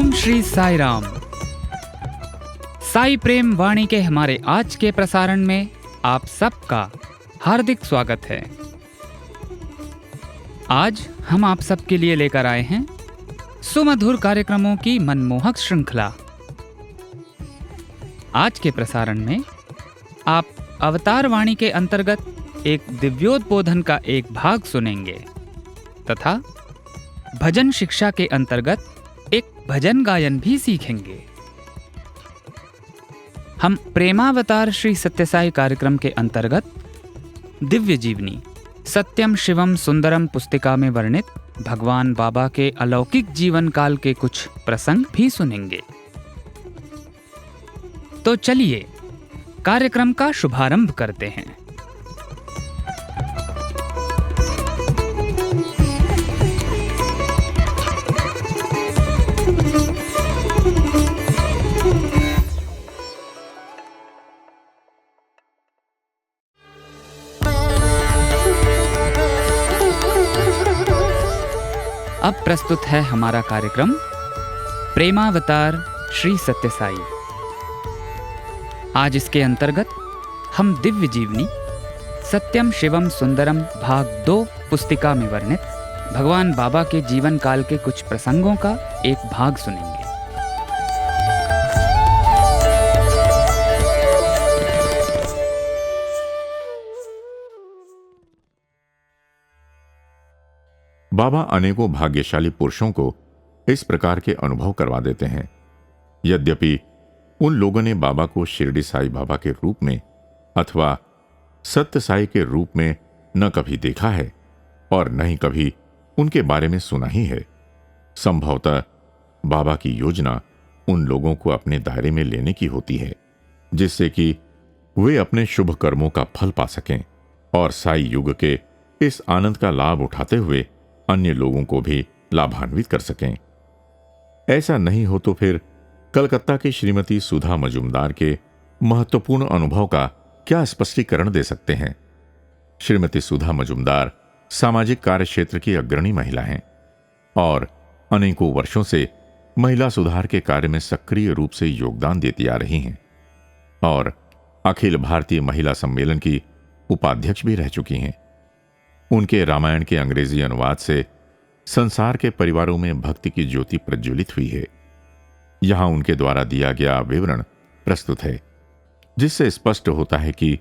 ओम श्री साई राम। साई प्रेम वाणी के हमारे आज के प्रसारण में आप सबका हार्दिक स्वागत है। आज हम आप सबके लिए लेकर आए हैं सुमधुर कार्यक्रमों की मनमोहक श्रृंखला। आज के प्रसारण में आप अवतार वाणी के अंतर्गत एक दिव्योद्बोधन का एक भाग सुनेंगे तथा भजन शिक्षा के अंतर्गत एक भजन गायन भी सीखेंगे। हम प्रेमावतार श्री सत्यसाई कार्यक्रम के अंतर्गत दिव्य जीवनी सत्यम शिवम सुंदरम पुस्तिका में वर्णित भगवान बाबा के अलौकिक जीवन काल के कुछ प्रसंग भी सुनेंगे। तो चलिए कार्यक्रम का शुभारंभ करते हैं। अब प्रस्तुत है हमारा कार्यक्रम प्रेमावतार श्री सत्यसाई। आज इसके अंतर्गत हम दिव्य जीवनी सत्यम शिवम सुंदरम भाग 2 पुस्तिका में वर्णित भगवान बाबा के जीवन काल के कुछ प्रसंगों का एक भाग सुनेंगे। बाबा अनेकों भाग्यशाली पुरुषों को इस प्रकार के अनुभव करवा देते हैं। यद्यपि उन लोगों ने बाबा को शिरडी साई बाबा के रूप में अथवा सत्य साई के रूप में न कभी देखा है और न ही कभी उनके बारे में सुना ही है। संभवतः बाबा की योजना उन लोगों को अपने दायरे में लेने की होती है, जिससे कि वे अपने शुभ कर्मों का फल पा सकें और साई युग के इस आनंद का लाभ उठाते हुए अन्य लोगों को भी लाभान्वित कर सकें। ऐसा नहीं हो तो फिर कलकत्ता की श्रीमती सुधा मजुमदार के महत्वपूर्ण अनुभव का क्या स्पष्टीकरण दे सकते हैं। श्रीमती सुधा मजुमदार सामाजिक कार्य क्षेत्र की अग्रणी महिला हैं और अनेकों वर्षों से महिला सुधार के कार्य में सक्रिय रूप से योगदान देती आ रही हैं और अखिल भारतीय महिला सम्मेलन की उपाध्यक्ष भी रह चुकी हैं। उनके रामायण के अंग्रेजी अनुवाद से संसार के परिवारों में भक्ति की ज्योति प्रज्वलित हुई है। यहां उनके द्वारा दिया गया विवरण प्रस्तुत है, जिससे स्पष्ट होता है कि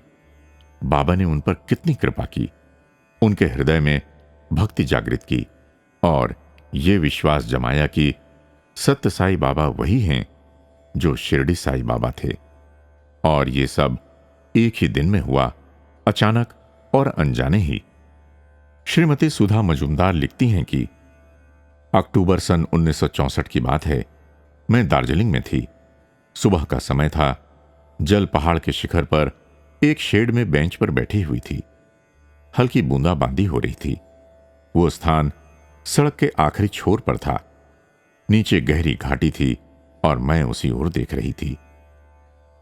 बाबा ने उन पर कितनी कृपा की, उनके हृदय में भक्ति जागृत की और ये विश्वास जमाया कि सत्य साई बाबा वही हैं जो शिरडी साई बाबा थे। और ये सब एक ही दिन में हुआ, अचानक और अनजाने ही। श्रीमती सुधा मजुमदार लिखती हैं कि अक्टूबर सन 1964 की बात है। मैं दार्जिलिंग में थी। सुबह का समय था। जल पहाड़ के शिखर पर एक शेड में बेंच पर बैठी हुई थी। हल्की बूंदाबांदी हो रही थी। वो स्थान सड़क के आखिरी छोर पर था। नीचे गहरी घाटी थी और मैं उसी ओर देख रही थी।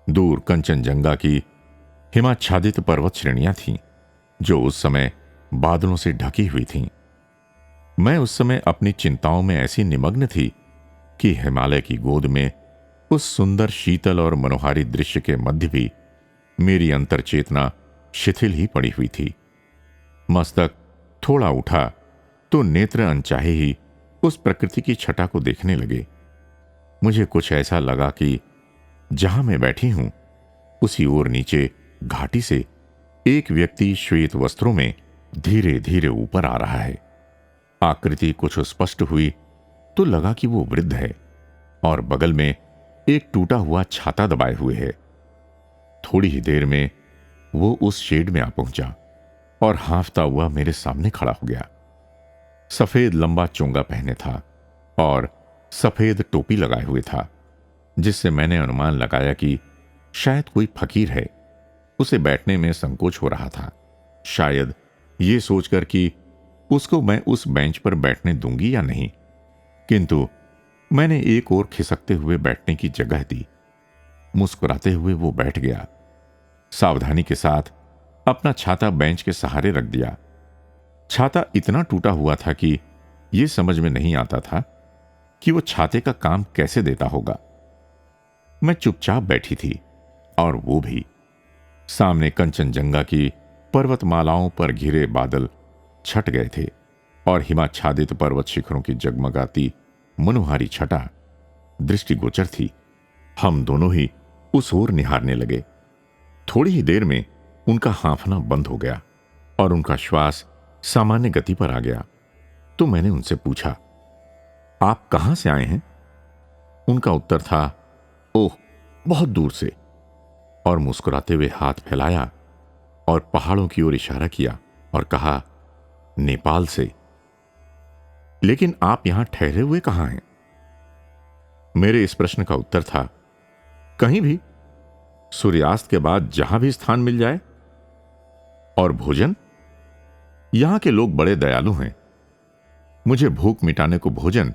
दूर कंचनजंगा की हिमाच्छादित पर्वत श्रेणियां थीं, जो उस समय बादलों से ढकी हुई थीं। मैं उस समय अपनी चिंताओं में ऐसी निमग्न थी कि हिमालय की गोद में उस सुंदर शीतल और मनोहारी दृश्य के मध्य भी मेरी अंतर्चेतना शिथिल ही पड़ी हुई थी। मस्तक थोड़ा उठा तो नेत्र अनचाहे ही उस प्रकृति की छटा को देखने लगे। मुझे कुछ ऐसा लगा कि जहां मैं बैठी हूं उसी ओर नीचे घाटी से एक व्यक्ति श्वेत वस्त्रों में धीरे धीरे ऊपर आ रहा है। आकृति कुछ स्पष्ट हुई तो लगा कि वो वृद्ध है और बगल में एक टूटा हुआ छाता दबाए हुए है। थोड़ी ही देर में वो उस शेड में आ पहुंचा और हांफता हुआ मेरे सामने खड़ा हो गया। सफेद लंबा चोंगा पहने था और सफेद टोपी लगाए हुए था, जिससे मैंने अनुमान लगाया कि शायद कोई फकीर है। उसे बैठने में संकोच हो रहा था, शायद ये सोचकर कि उसको मैं उस बेंच पर बैठने दूंगी या नहीं, किंतु मैंने एक और खिसकते हुए बैठने की जगह दी। मुस्कुराते हुए वो बैठ गया। सावधानी के साथ अपना छाता बेंच के सहारे रख दिया। छाता इतना टूटा हुआ था कि यह समझ में नहीं आता था कि वो छाते का काम कैसे देता होगा। मैं चुपचाप बैठी थी और वो भी। सामने कंचनजंगा की पर्वतमालाओं पर घिरे बादल छट गए थे और हिमाच्छादित पर्वत शिखरों की जगमगाती मनोहारी छटा दृष्टिगोचर थी। हम दोनों ही उस ओर निहारने लगे। थोड़ी ही देर में उनका हांफना बंद हो गया और उनका श्वास सामान्य गति पर आ गया। तो मैंने उनसे पूछा, आप कहां से आए हैं? उनका उत्तर था, ओह, बहुत दूर से। और मुस्कुराते हुए हाथ फैलाया और पहाड़ों की ओर इशारा किया और कहा, नेपाल से। लेकिन आप यहां ठहरे हुए कहां हैं? मेरे इस प्रश्न का उत्तर था, कहीं भी, सूर्यास्त के बाद जहां भी स्थान मिल जाए। और भोजन? यहां के लोग बड़े दयालु हैं। मुझे भूख मिटाने को भोजन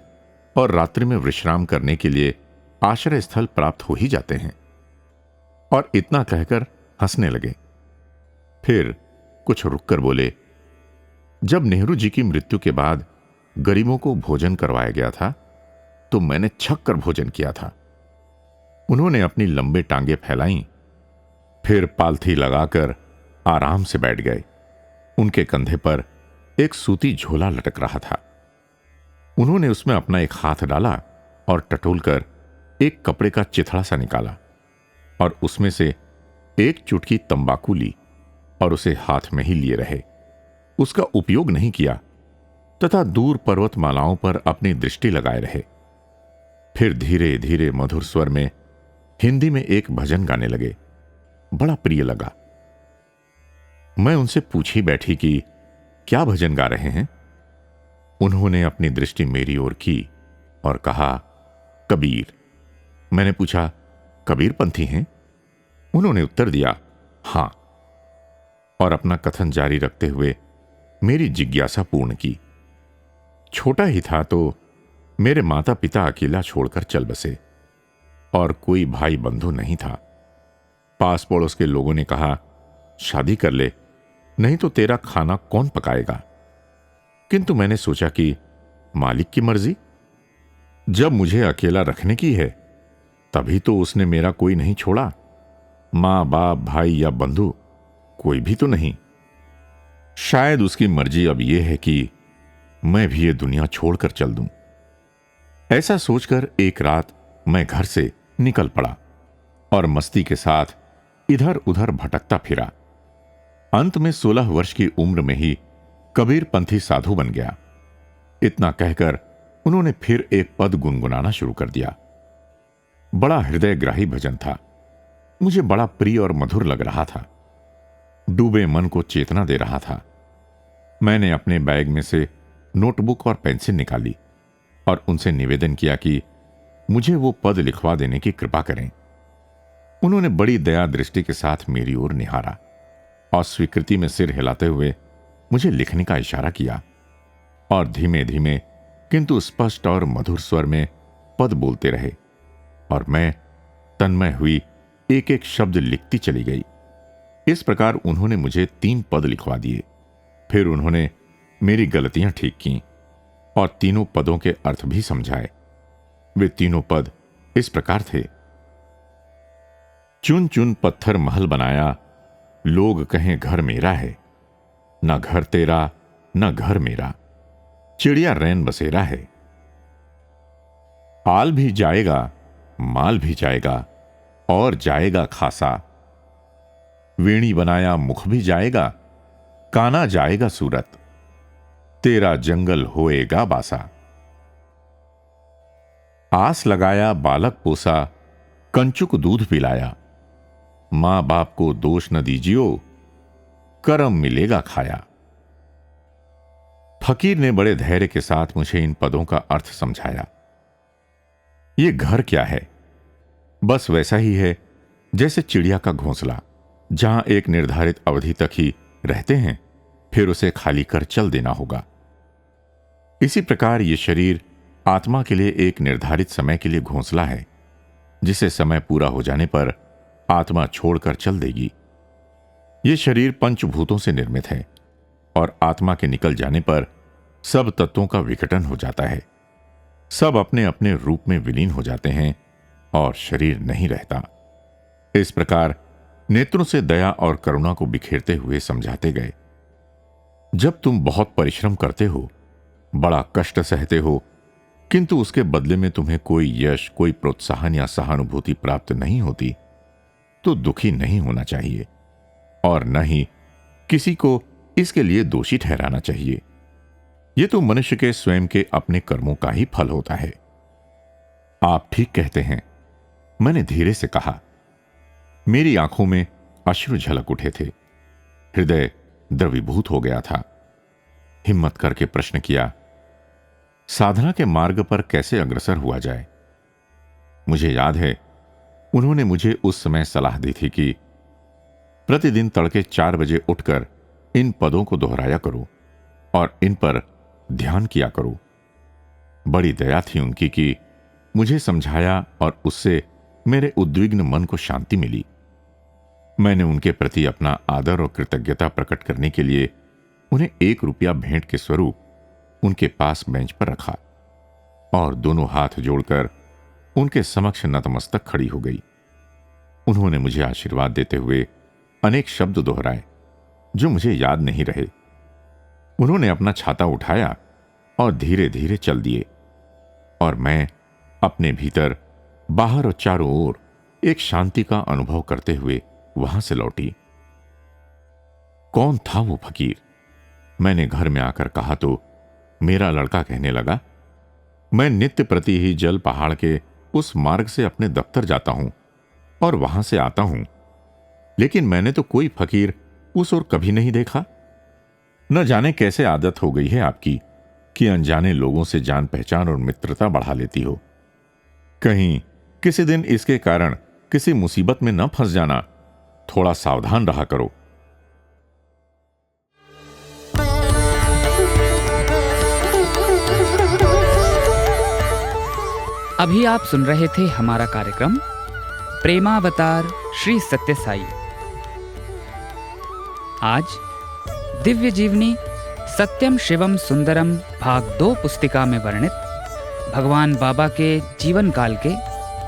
और रात्रि में विश्राम करने के लिए आश्रय स्थल प्राप्त हो ही जाते हैं। और इतना कहकर हंसने लगे। फिर कुछ रुककर बोले, जब नेहरू जी की मृत्यु के बाद गरीबों को भोजन करवाया गया था तो मैंने छक कर भोजन किया था। उन्होंने अपनी लंबे टांगे फैलाई, फिर पालथी लगाकर आराम से बैठ गए। उनके कंधे पर एक सूती झोला लटक रहा था। उन्होंने उसमें अपना एक हाथ डाला और टटोलकर एक कपड़े का चिथड़ा सा निकाला और उसमें से एक चुटकी तंबाकू ली और उसे हाथ में ही लिए रहे। उसका उपयोग नहीं किया तथा दूर पर्वतमालाओं पर अपनी दृष्टि लगाए रहे। फिर धीरे धीरे मधुर स्वर में हिंदी में एक भजन गाने लगे। बड़ा प्रिय लगा। मैं उनसे पूछी बैठी कि क्या भजन गा रहे हैं। उन्होंने अपनी दृष्टि मेरी ओर की और कहा, कबीर। मैंने पूछा, कबीर पंथी हैं? उन्होंने उत्तर दिया, हां। और अपना कथन जारी रखते हुए मेरी जिज्ञासा पूर्ण की। छोटा ही था तो मेरे माता पिता अकेला छोड़कर चल बसे और कोई भाई बंधु नहीं था। पास पड़ोस के लोगों ने कहा, शादी कर ले, नहीं तो तेरा खाना कौन पकाएगा। किंतु मैंने सोचा कि मालिक की मर्जी, जब मुझे अकेला रखने की है तभी तो उसने मेरा कोई नहीं छोड़ा। मां बाप भाई या बंधु कोई भी तो नहीं। शायद उसकी मर्जी अब यह है कि मैं भी ये दुनिया छोड़कर चल दूं। ऐसा सोचकर एक रात मैं घर से निकल पड़ा और मस्ती के साथ इधर उधर भटकता फिरा। अंत में 16 वर्ष की उम्र में ही कबीर पंथी साधु बन गया। इतना कहकर उन्होंने फिर एक पद गुनगुनाना शुरू कर दिया। बड़ा हृदयग्राही भजन था। मुझे बड़ा प्रिय और मधुर लग रहा था। डूबे मन को चेतना दे रहा था। मैंने अपने बैग में से नोटबुक और पेंसिल निकाली और उनसे निवेदन किया कि मुझे वो पद लिखवा देने की कृपा करें। उन्होंने बड़ी दया दृष्टि के साथ मेरी ओर निहारा और स्वीकृति में सिर हिलाते हुए मुझे लिखने का इशारा किया और धीमे धीमे किंतु स्पष्ट और मधुर स्वर में पद बोलते रहे और मैं तन्मय हुई एक एक शब्द लिखती चली गई। इस प्रकार उन्होंने मुझे 3 पद लिखवा दिए। फिर उन्होंने मेरी गलतियां ठीक की और तीनों पदों के अर्थ भी समझाए। वे तीनों पद इस प्रकार थे, चुन चुन पत्थर महल बनाया, लोग कहें घर मेरा है, न घर तेरा न घर मेरा, चिड़िया रैन बसेरा है। आल भी जाएगा माल भी जाएगा और जाएगा खासा, वेणी बनाया मुख भी जाएगा, काना जाएगा सूरत, तेरा जंगल होएगा बासा। आस लगाया बालक पोसा, कंचुक दूध पिलाया, मां बाप को दोष न दीजियो, करम मिलेगा खाया। फकीर ने बड़े धैर्य के साथ मुझे इन पदों का अर्थ समझाया। ये घर क्या है? बस वैसा ही है जैसे चिड़िया का घोंसला, जहां एक निर्धारित अवधि तक ही रहते हैं, फिर उसे खाली कर चल देना होगा। इसी प्रकार ये शरीर आत्मा के लिए एक निर्धारित समय के लिए घोंसला है, जिसे समय पूरा हो जाने पर आत्मा छोड़कर चल देगी। ये शरीर पंचभूतों से निर्मित है और आत्मा के निकल जाने पर सब तत्वों का विघटन हो जाता है। सब अपने अपने रूप में विलीन हो जाते हैं और शरीर नहीं रहता। इस प्रकार नेत्रों से दया और करुणा को बिखेरते हुए समझाते गए, जब तुम बहुत परिश्रम करते हो, बड़ा कष्ट सहते हो, किंतु उसके बदले में तुम्हें कोई यश, कोई प्रोत्साहन या सहानुभूति प्राप्त नहीं होती, तो दुखी नहीं होना चाहिए और न ही किसी को इसके लिए दोषी ठहराना चाहिए। यह तो मनुष्य के स्वयं के अपने कर्मों का ही फल होता है। आप ठीक कहते हैं, मैंने धीरे से कहा। मेरी आंखों में अश्रु झलक उठे थे, हृदय द्रवीभूत हो गया था। हिम्मत करके प्रश्न किया, साधना के मार्ग पर कैसे अग्रसर हुआ जाए? मुझे याद है उन्होंने मुझे उस समय सलाह दी थी कि प्रतिदिन तड़के 4 बजे उठकर इन पदों को दोहराया करो और इन पर ध्यान किया करो। बड़ी दया थी उनकी कि मुझे समझाया और उससे मेरे उद्विग्न मन को शांति मिली। मैंने उनके प्रति अपना आदर और कृतज्ञता प्रकट करने के लिए उन्हें 1 रुपया भेंट के स्वरूप उनके पास बेंच पर रखा और दोनों हाथ जोड़कर उनके समक्ष नतमस्तक खड़ी हो गई। उन्होंने मुझे आशीर्वाद देते हुए अनेक शब्द दोहराए जो मुझे याद नहीं रहे। उन्होंने अपना छाता उठाया और धीरे धीरे चल दिए और मैं अपने भीतर, बाहर और चारों ओर एक शांति का अनुभव करते हुए वहां से लौटी। कौन था वो फकीर? मैंने घर में आकर कहा तो मेरा लड़का कहने लगा, मैं नित्य प्रति ही जल पहाड़ के उस मार्ग से अपने दफ्तर जाता हूं और वहां से आता हूं, लेकिन मैंने तो कोई फकीर उस ओर कभी नहीं देखा। न जाने कैसे आदत हो गई है आपकी कि अनजाने लोगों से जान पहचान और मित्रता बढ़ा लेती हो। कहीं किसी दिन इसके कारण किसी मुसीबत में न फंस जाना, थोड़ा सावधान रहा करो। अभी आप सुन रहे थे हमारा कार्यक्रम प्रेमावतार श्री सत्य साई। आज दिव्य जीवनी सत्यम शिवम सुंदरम भाग 2 पुस्तिका में वर्णित भगवान बाबा के जीवन काल के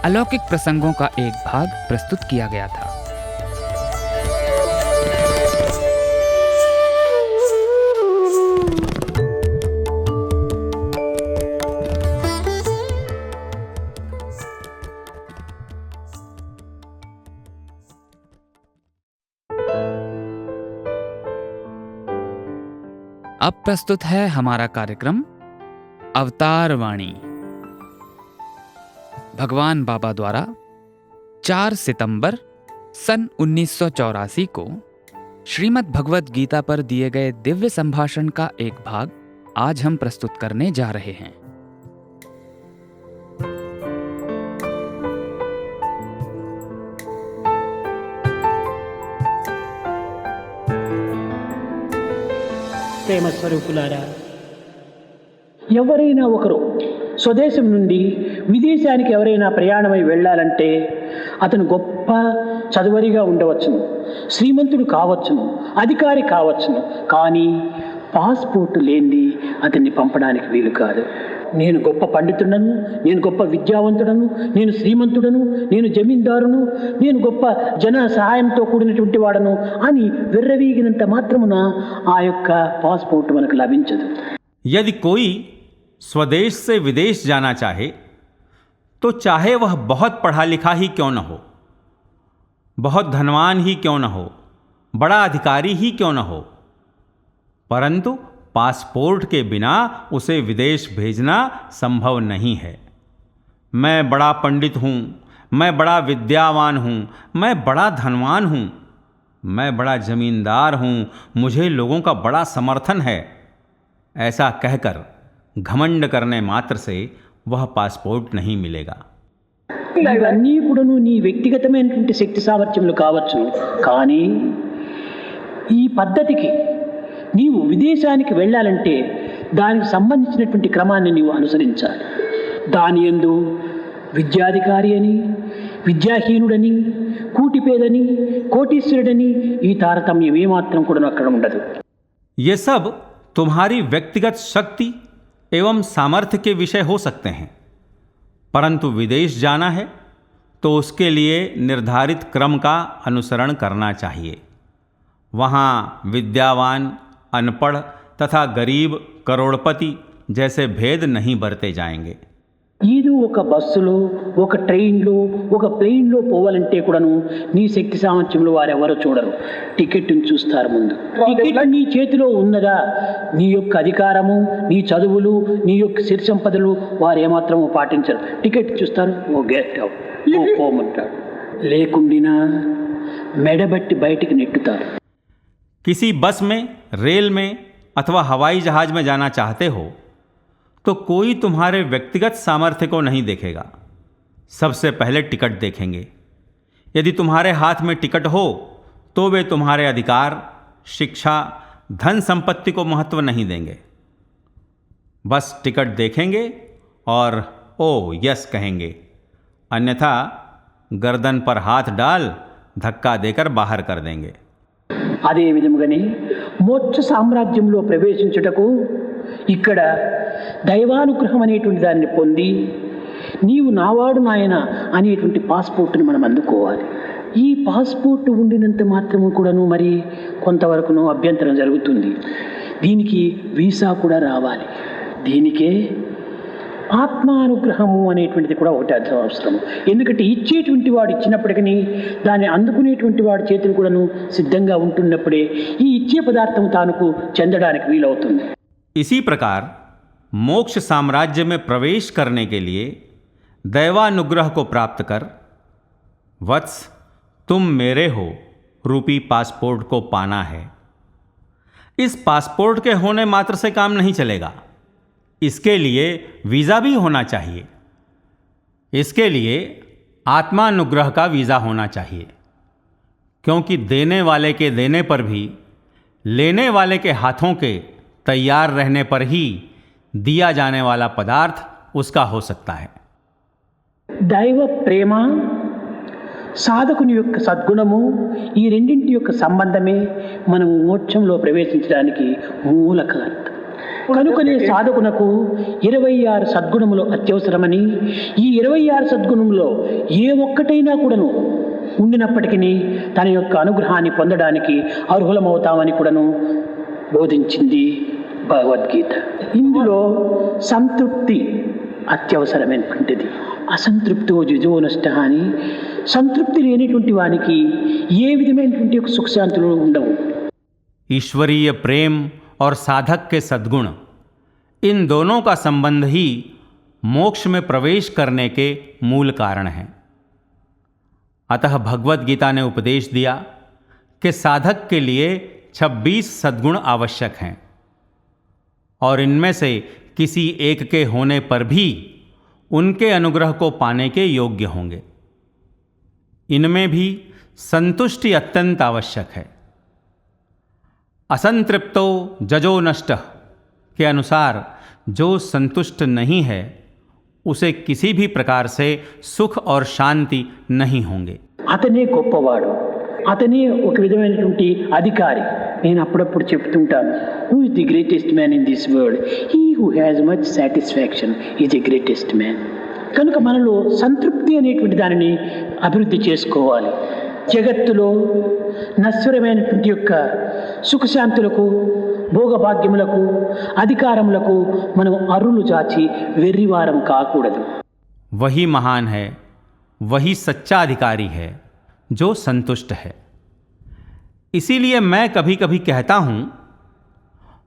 अलौकिक प्रसंगों का एक भाग प्रस्तुत किया गया था। अब प्रस्तुत है हमारा कार्यक्रम अवतार वाणी। भगवान बाबा द्वारा 4 सितंबर सन 1984 को श्रीमद् भगवत गीता पर दिए गए दिव्य संभाषण का एक भाग आज हम प्रस्तुत करने जा रहे हैं। ప్రేమ స్వరూపులారా, ఎవరైనా ఒకరు స్వదేశం నుండి విదేశానికి ఎవరైనా ప్రయాణమై వెళ్ళాలంటే అతను గొప్ప చదువరిగా ఉండవచ్చును, శ్రీమంతుడు కావచ్చును, అధికారి కావచ్చును, కానీ పాస్పోర్ట్ లేనిది అతన్ని పంపడానికి వీలు కాదు. నేను గొప్ప పండితుడను, నేను గొప్ప విద్యావంతుడను, నేను శ్రీమంతుడను, నేను జమీందారును, నేను గొప్ప జన సహాయంతో కూడినటువంటి వాడను అని విర్రవీగినంత మాత్రమున ఆ యొక్క పాస్పోర్ట్ మనకు లభించదు. यदि कोई स्वदेश से विदेश जाना चाहे तो चाहे वह बहुत पढ़ा लिखा ही क्यों न हो, बहुत धनवान ही क्यों न हो, बड़ा अधिकारी ही क्यों न हो, परंतु पासपोर्ट के बिना उसे विदेश भेजना संभव नहीं है। मैं बड़ा पंडित हूँ, मैं बड़ा विद्यावान हूँ, मैं बड़ा धनवान हूँ, मैं बड़ा जमींदार हूँ, मुझे लोगों का बड़ा समर्थन है, ऐसा कहकर घमंड करने मात्र से वह पासपोर्ट नहीं मिलेगा। ఇవన్నీ కూడాను నీ వ్యక్తిగతమైనటువంటి శక్తి సామర్థ్యములు కావచ్చు, కానీ ఈ పద్ధతికి నీవు విదేశానికి వెళ్ళాలంటే దానికి సంబంధించినటువంటి క్రమాన్ని నీవు అనుసరించాలి. దాని యందు విద్యాధికారి అని, విద్యాహీనుడని, కూటిపేదని, కోటీశ్వరుడని ఈ తారతమ్యం ఏమాత్రం కూడా అక్కడ ఉండదు. ये सब तुम्हारी व्यक्तिगत शक्ति एवं सामर्थ्य के विषय हो सकते हैं, परंतु विदेश जाना है तो उसके लिए निर्धारित क्रम का अनुसरण करना चाहिए। वहाँ विद्यावान, अनपढ़ तथा गरीब, करोड़पति जैसे भेद नहीं बरते जाएंगे। ఏదో ఒక బస్సులో, ఒక ట్రైన్లో, ఒక ప్లేన్లో పోవాలంటే కూడాను నీ శక్తి సామర్థ్యంలో వారెవరో చూడరు, టికెట్ని చూస్తారు ముందు. టికెట్ నీ చేతిలో ఉన్నదా, నీ యొక్క అధికారము, నీ చదువులు, నీ యొక్క సిరి సంపదలు వారు ఏమాత్రము పాటించరు. టికెట్ చూస్తారు, ఓ గెట్ అవుట్, ఓ పోమంటాడు. లేకుండినా మెడబట్టి బయటికి నెట్టుతారు. किसी बस में, रेल में अथवा हवाई जहाज में जाना चाहते हो तो कोई तुम्हारे व्यक्तिगत सामर्थ्य को नहीं देखेगा, सबसे पहले टिकट देखेंगे। यदि तुम्हारे हाथ में टिकट हो तो वे तुम्हारे अधिकार, शिक्षा, धन संपत्ति को महत्व नहीं देंगे। बस टिकट देखेंगे और ओ यस कहेंगे, अन्यथा गर्दन पर हाथ डाल धक्का देकर बाहर कर देंगे। అదే విధముగానే మోక్ష సామ్రాజ్యంలో ప్రవేశించుటకు ఇక్కడ దైవానుగ్రహం అనేటువంటి దాన్ని పొంది నీవు నావాడు నాయన అనేటువంటి పాస్పోర్ట్ని మనం అందుకోవాలి. ఈ పాస్పోర్ట్ ఉండినంత మాత్రము కూడాను మరి కొంతవరకును అభ్యంతరం జరుగుతుంది. దీనికి వీసా కూడా రావాలి. దీనికే ఆత్మానుగ్రహము అనేటువంటిది కూడా ఒకటి అవసరం. ఎందుకంటే ఇచ్చేటువంటి వాడు ఇచ్చినప్పటికీ దాన్ని అందుకునేటువంటి వాడి చేతులు కూడాను సిద్ధంగా ఉంటున్నప్పుడే ఈ ఇచ్చే పదార్థం తానుకు చెందడానికి వీలవుతుంది. इसी प्रकार मोक्ष साम्राज्य में प्रवेश करने के लिए दैवानुग्रह को प्राप्त कर वत्स तुम मेरे हो रूपी पासपोर्ट को पाना है। इस पासपोर्ट के होने मात्र से काम नहीं चलेगा, इसके लिए वीज़ा भी होना चाहिए। इसके लिए आत्मानुग्रह का वीज़ा होना चाहिए, क्योंकि देने वाले के देने पर भी लेने वाले के हाथों के तैयार रहने पर ही दिया जाने वाला पदार्थ उसका हो सकता है। దైవ ప్రేమ, సాధకుని యొక్క సద్గుణము, ఈ రెండింటి యొక్క సంబంధమే మనం మోక్షంలో ప్రవేశించడానికి మూల కారణం. కనుకనే సాధకునకు 26 సద్గుణములు అత్యవసరమని, ఈ 26 సద్గుణములో ఏ ఒక్కటైనా కూడాను ఉండినప్పటికీ తన యొక్క అనుగ్రహాన్ని పొందడానికి అర్హులమవుతామని కూడాను బోధించింది భగవద్గీత. ఇందులో సంతృప్తి అత్యవసరమైనటువంటిది. అసంతృప్తో జిజో నష్ట అని, సంతృప్తి లేనిటువంటి వానికి ఏ విధమైనటువంటి యొక్క సుఖశాంతులు ఉండవు. ईश्वरीय प्रेम और साधक के सद्गुण, इन दोनों का संबंध ही मोक्ष में प्रवेश करने के मूल कारण है। अतः भगवत गीता ने उपदेश दिया कि साधक के लिए 26 सद्गुण आवश्यक हैं और इनमें से किसी एक के होने पर भी उनके अनुग्रह को पाने के योग्य होंगे। इनमें भी संतुष्टि अत्यंत आवश्यक है। असंतृप्तो जजो नष्ट के अनुसार जो संतुष्ट नहीं है उसे किसी भी प्रकार से सुख और शांति नहीं होंगे। అతనే గొప్పవాడు, అతనే ఒక విధమైనటువంటి అధికారి. నేను అప్పుడప్పుడు చెప్తుంటాను, who is the greatest man in this world? He who has much satisfaction is the greatest man. కనుక మనలో సంతృప్తి అనేటువంటి దానిని అభివృద్ధి చేసుకోవాలి. జగత్తులో నశ్వరమైనటువంటి యొక్క సుఖశాంతులకు, భోగభాగ్యములకు, అధికారములకు మనం అరులు చాచి వెర్రివారం కాకూడదు. वही महान है, वही सच्चा अधिकारी है जो संतुष्ट है। इसीलिए मैं कभी कभी कहता हूं,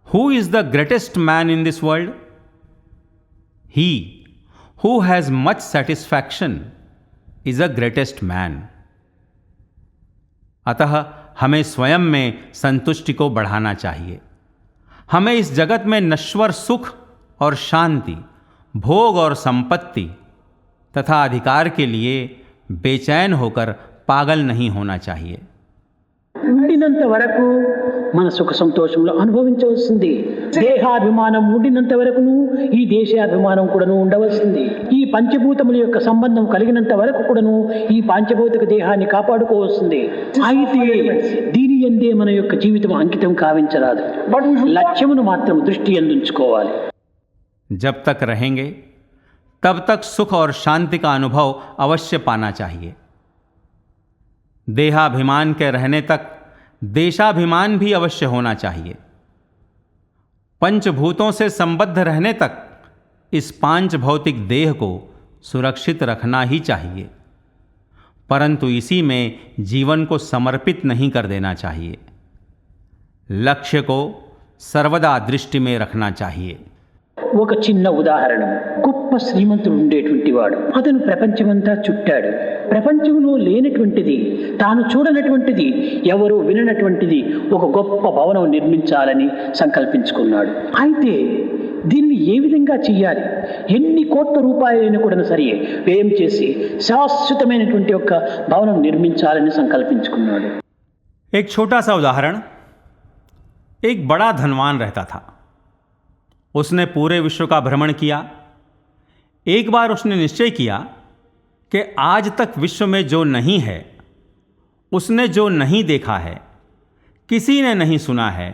who is the greatest man in this world? He who has much satisfaction is a greatest man. अतः हमें स्वयं में संतुष्टि को बढ़ाना चाहिए। हमें इस जगत में नश्वर सुख और शांति, भोग और संपत्ति तथा अधिकार के लिए बेचैन होकर पागल नहीं होना चाहिए। ఉండినంత వరకు మన సుఖ సంతోషంలో అనుభవించవలసింది. దేహాభిమానం ఉండినంత వరకును ఈ దేశాభిమానం కూడాను ఉండవలసింది. ఈ పంచభూతముల యొక్క సంబంధం కలిగినంత వరకు కూడాను ఈ పాంచభౌతిక దేహాన్ని కాపాడుకోవాల్సింది. అయితే దీని యందే మన యొక్క జీవితం అంకితం కావించరాదు. లక్ష్యమును మాత్రం దృష్టి యందుంచుకోవాలి. जब तक रहेंगे तब तक सुख और शांति का अनुभव अवश्य पाना चाहिए। देहाभिमान के रहने तक देशाभिमान भी अवश्य होना चाहिए। पंचभूतों से संबद्ध रहने तक इस पांच भौतिक देह को सुरक्षित रखना ही चाहिए, परंतु इसी में जीवन को समर्पित नहीं कर देना चाहिए। लक्ष्य को सर्वदा दृष्टि में रखना चाहिए। ఒక చిన్న ఉదాహరణ, గొప్ప శ్రీమంతుడు ఉండేటువంటి వాడు. అతను ప్రపంచమంతా చుట్టాడు. ప్రపంచంలో లేనటువంటిది, తాను చూడనటువంటిది, ఎవరు విననటువంటిది ఒక గొప్ప భవనం నిర్మించాలని సంకల్పించుకున్నాడు. అయితే దీన్ని ఏ విధంగా చేయాలి, ఎన్ని కోట్ల రూపాయలైనా కూడా సరే వ్యయం చేసి శాశ్వతమైనటువంటి ఒక భవనం నిర్మించాలని సంకల్పించుకున్నాడు. एक छोटा सा उदाहरण, एक बड़ा धनवान रहता था। उसने पूरे विश्व का भ्रमण किया। एक बार उसने निश्चय किया कि आज तक विश्व में जो नहीं है, उसने जो नहीं देखा है, किसी ने नहीं सुना है,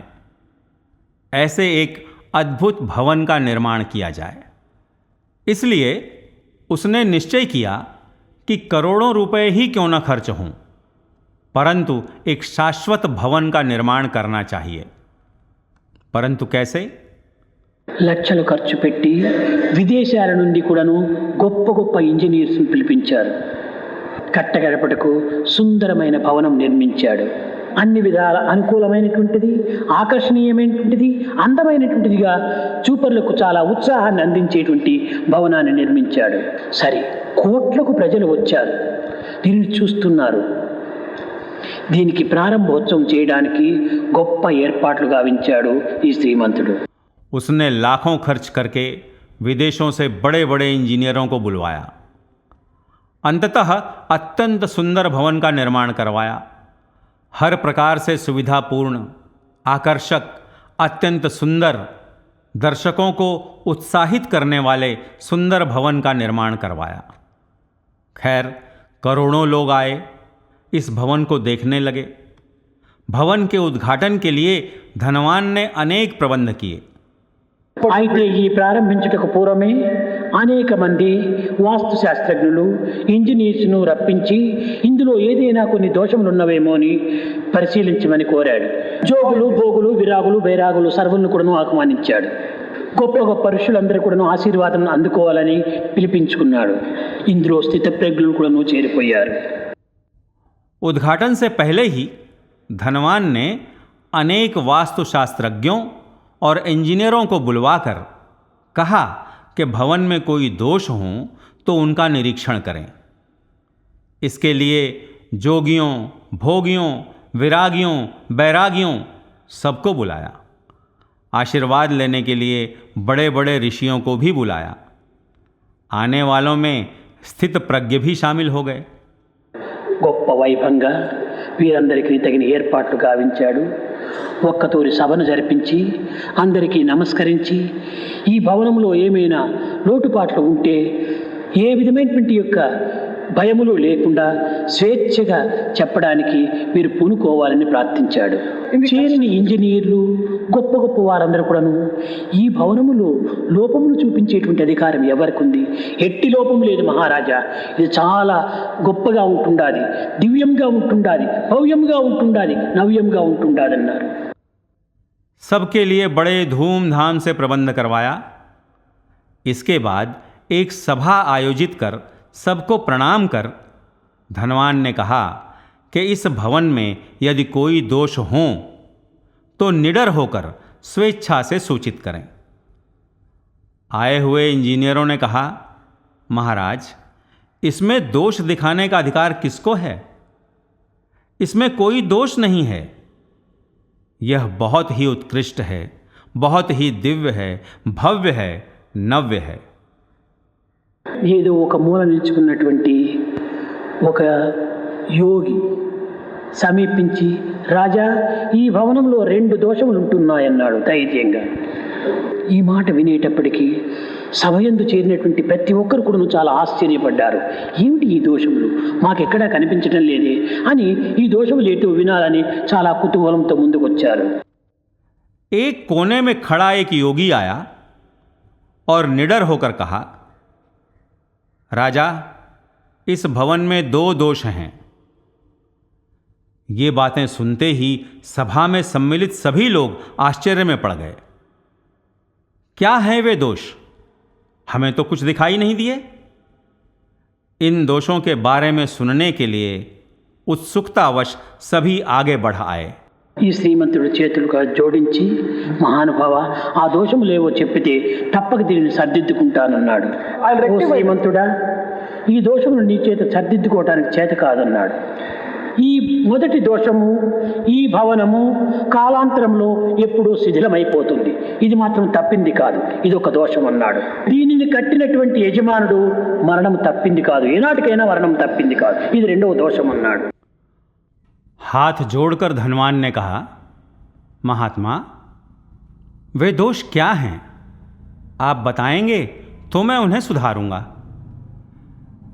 ऐसे एक अद्भुत भवन का निर्माण किया जाए। इसलिए उसने निश्चय किया कि करोड़ों रुपए ही क्यों न खर्च हों, परंतु एक शाश्वत भवन का निर्माण करना चाहिए। परंतु कैसे? లక్షలు ఖర్చు పెట్టి విదేశాల నుండి కూడాను గొప్ప గొప్ప ఇంజనీర్స్ని పిలిపించారు. కట్టగడపటకు సుందరమైన భవనం నిర్మించాడు. అన్ని విధాల అనుకూలమైనటువంటిది, ఆకర్షణీయమైనటువంటిది, అందమైనటువంటిదిగా చూపర్లకు చాలా ఉత్సాహాన్ని అందించేటువంటి భవనాన్ని నిర్మించాడు. సరే, కోట్లకు ప్రజలు వచ్చారు, దీనిని చూస్తున్నారు. దీనికి ప్రారంభోత్సవం చేయడానికి గొప్ప ఏర్పాట్లు గావించాడు ఈ శ్రీమంతుడు. उसने लाखों खर्च करके विदेशों से बड़े बड़े इंजीनियरों को बुलवाया। अंततः अत्यंत सुंदर भवन का निर्माण करवाया। हर प्रकार से सुविधापूर्ण, आकर्षक, अत्यंत सुंदर, दर्शकों को उत्साहित करने वाले सुंदर भवन का निर्माण करवाया। खैर, करोड़ों लोग आए, इस भवन को देखने लगे। भवन के उद्घाटन के लिए धनवान ने अनेक प्रबंध किए। అయితే ఈ ప్రారంభించుటకు పూర్వమే అనేక మంది వాస్తు శాస్త్రజ్ఞులు, ఇంజనీర్స్ను రప్పించి ఇందులో ఏదైనా కొన్ని దోషములు ఉన్నవేమో అని పరిశీలించమని కోరాడు. జోగులు, భోగులు, విరాగులు, బైరాగులు సర్వులను కూడా ఆహ్వానించాడు. గొప్ప గొప్ప ఋషులందరూ కూడా ఆశీర్వాదం అందుకోవాలని పిలిపించుకున్నాడు. ఇందులో స్థితప్రజ్ఞులు కూడా చేరిపోయారు. उद्घाटन से पहले ही धनवान ने अनेक वास्तुशास्त्रज्ञों और इंजीनियरों को बुलवाकर कहा कि भवन में कोई दोष हो तो उनका निरीक्षण करें। इसके लिए जोगियों, भोगियों, विरागियों, बैरागियों सबको बुलाया। आशीर्वाद लेने के लिए बड़े बड़े ऋषियों को भी बुलाया। आने वालों में स्थित प्रज्ञ भी शामिल हो गए। గొప్ప వైభవంగా వీరందరికీ తగిన ఏర్పాట్లు గావించాడు. ఒక్కతూరి సభను జరిపించి అందరికీ నమస్కరించి ఈ భవనంలో ఏమైనా లోటుపాట్లు ఉంటే ఏ విధమైనటువంటి యొక్క భయములు లేకుండా స్వేచ్ఛగా చెప్పడానికి మీరు పూనుకోవాలని ప్రార్థించాడు. చేరిన ఇంజనీర్లు, గొప్ప గొప్ప వారందరూ కూడాను ఈ భవనములో లోపములు చూపించేటువంటి అధికారం ఎవరికి ఉంది? ఎట్టి లోపం లేదు మహారాజా, ఇది చాలా గొప్పగా ఉంటుండాది, దివ్యంగా ఉంటుండాది, భవ్యంగా ఉంటుండాది, నవ్యంగా ఉంటుండాది అన్నారు. सबके लिए बड़े धूमधाम से प्रबंध करवाया। इसके बाद एक सभा आयोजित कर सबको प्रणाम कर धनवान ने कहा कि इस भवन में यदि कोई दोष हो तो निडर होकर स्वेच्छा से सूचित करें। आए हुए इंजीनियरों ने कहा, महाराज, इसमें दोष दिखाने का अधिकार किसको है? इसमें कोई दोष नहीं है। यह बहुत ही उत्कृष्ट है, बहुत ही दिव्य है, भव्य है, नव्य है। ఏదో ఒక మూల నిల్చుకున్నటువంటి ఒక యోగి సమీపించి, రాజా, ఈ భవనంలో 2 దోషములు ఉంటున్నాయన్నాడు ధైర్యంగా. ఈ మాట వినేటప్పటికీ సభయందు చేరినటువంటి ప్రతి ఒక్కరు కూడా చాలా ఆశ్చర్యపడ్డారు. ఏమిటి ఈ దోషములు, మాకెక్కడా కనిపించడం లేదే అని ఈ దోషములు ఏంటో వినాలని చాలా కుతూహలంతో ముందుకు వచ్చారు. एक कोने में खड़ा एक योगी आया और निडर होकर कहा, राजा, इस भवन में 2 दोष हैं। ये बातें सुनते ही सभा में सम्मिलित सभी लोग आश्चर्य में पड़ गए। क्या हैं वे दोष? हमें तो कुछ दिखाई नहीं दिए। इन दोषों के बारे में सुनने के लिए उत्सुकतावश सभी आगे बढ़ आए। ఈ శ్రీమంతుడు చేతులుగా జోడించి, మహానుభావ, ఆ దోషములేవో చెప్పితే తప్పక దీనిని సర్దిద్దుకుంటానన్నాడు. ఓ శ్రీమంతుడా, ఈ దోషమును నీ చేత సర్దిద్దుకోవటానికి చేత కాదన్నాడు. ఈ మొదటి దోషము, ఈ భవనము కాలాంతరంలో ఎప్పుడూ శిథిలమైపోతుంది. ఇది మాత్రం తప్పింది కాదు, ఇది ఒక దోషం అన్నాడు. దీనిని కట్టినటువంటి యజమానుడు మరణం తప్పింది కాదు, ఏనాటికైనా మరణం తప్పింది కాదు, ఇది రెండవ దోషం అన్నాడు. हाथ जोड़कर धनवान ने कहा, महात्मा, वे दोष क्या हैं? आप बताएंगे तो मैं उन्हें सुधारूंगा।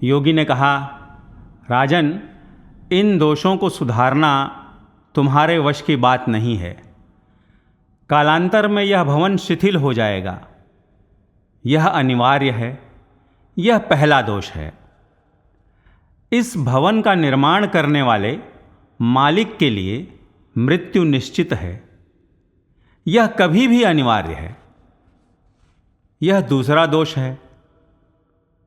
योगी ने कहा, राजन, इन दोषों को सुधारना तुम्हारे वश की बात नहीं है। कालांतर में यह भवन शिथिल हो जाएगा, यह अनिवार्य है। यह पहला दोष है। इस भवन का निर्माण करने वाले मालिक के लिए मृत्यु निश्चित है, यह कभी भी अनिवार्य है। यह दूसरा दोष है।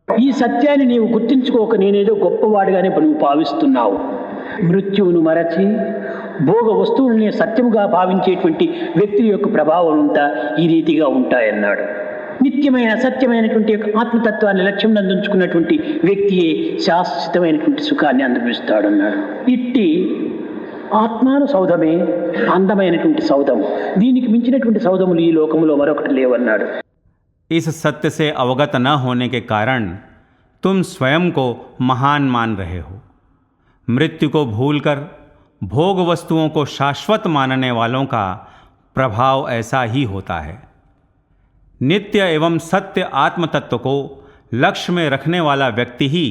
ఈ సత్యాన్ని నీవు గుర్తించుకోక నేనేదో గొప్పవాడిగానే నువ్వు భావిస్తున్నావు. మృత్యువును మరచి భోగ వస్తువుల్ని సత్యముగా భావించేటువంటి వ్యక్తి యొక్క ప్రభావం అంతా ఈ రీతిగా ఉంటాయన్నాడు. నిత్యమైన సత్యమైనటువంటి ఆత్మతత్వాన్ని లక్ష్యం నందుంచుకున్నటువంటి వ్యక్తియే శాశ్వతమైనటువంటి సుఖాన్ని అనుభవిస్తాడన్నాడు. ఇట్టి ఆత్మాను సౌధమే అందమైనటువంటి సౌధము. దీనికి మించినటువంటి సౌధములు ఈ లోకములో మరొకటి లేవన్నాడు. इस सत्य से अवगत न होने के कारण तुम स्वयं को महान मान रहे हो। मृत्यु को भूलकर भोग वस्तुओं को शाश्वत मानने वालों का प्रभाव ऐसा ही होता है। नित्य एवं सत्य आत्म तत्व को लक्ष्य में रखने वाला व्यक्ति ही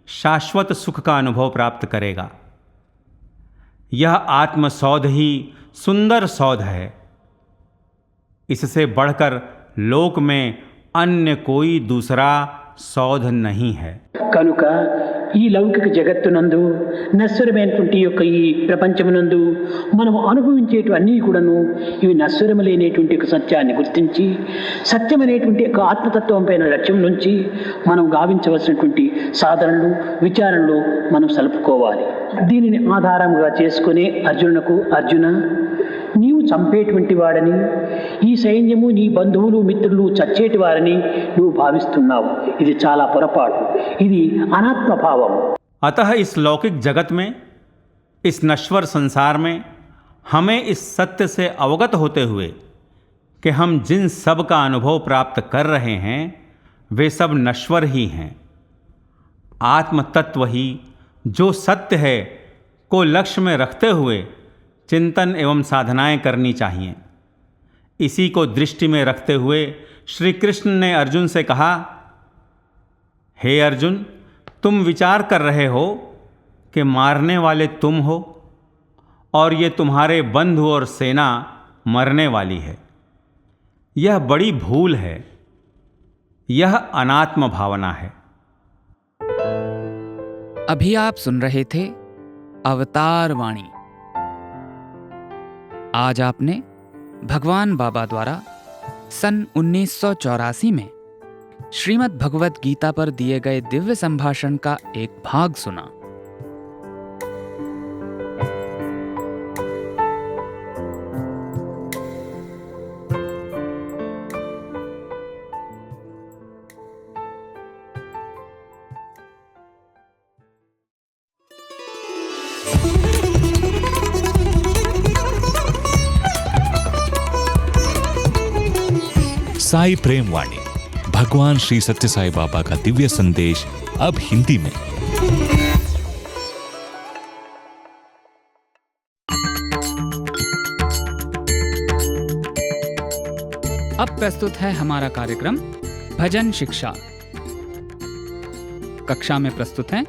शाश्वत सुख का अनुभव प्राप्त करेगा। यह आत्म सौध ही सुंदर सौध है। इससे बढ़कर लोक में अन्य कोई दूसरा सौध नहीं है। కనుక ఈ లౌకిక జగత్తునందు నశ్వరమైనటువంటి యొక్క ఈ ప్రపంచమునందు మనం అనుభవించేటివన్నీ కూడాను ఇవి నశ్వరములైనటువంటి ఒక సత్యాన్ని గుర్తించి సత్యమైనటువంటి ఒక ఆత్మతత్వం పైన లక్ష్యం నుంచి మనం గావించవలసినటువంటి సాధనలు విచారణలు మనం సలుపుకోవాలి. దీనిని ఆధారంగా చేసుకునే అర్జునునకు, అర్జున, నీవు చంపేటువంటి వాడని, ఈ సైన్యము నీ బంధువులు మిత్రులు చచ్చేటి వారని నువ్వు భావిస్తున్నావు. ఇది చాలా పొరపాటు. ఇది అనాత్మ భావం. अतः इस लौकिक जगत में, इस नश्वर संसार में हमें इस सत्य से अवगत होते हुए कि हम जिन सब का अनुभव प्राप्त कर रहे हैं वे सब नश्वर ही हैं। आत्म तत्व ही जो सत्य है को लक्ष्य में रखते हुए चिंतन एवं साधनाएं करनी चाहिए। इसी को दृष्टि में रखते हुए श्री कृष्ण ने अर्जुन से कहा, हे अर्जुन, तुम विचार कर रहे हो कि मारने वाले तुम हो और ये तुम्हारे बंधु और सेना मरने वाली है। यह बड़ी भूल है। यह अनात्म भावना है। अभी आप सुन रहे थे अवतार वाणी। आज आपने भगवान बाबा द्वारा सन 1984 में श्रीमद् भगवत गीता पर दिए गए दिव्य संभाषण का एक भाग सुना। साई प्रेम वाणी, भगवान श्री सत्य साई बाबा का दिव्य संदेश, अब हिंदी में। अब प्रस्तुत है हमारा कार्यक्रम भजन शिक्षा। कक्षा में प्रस्तुत हैं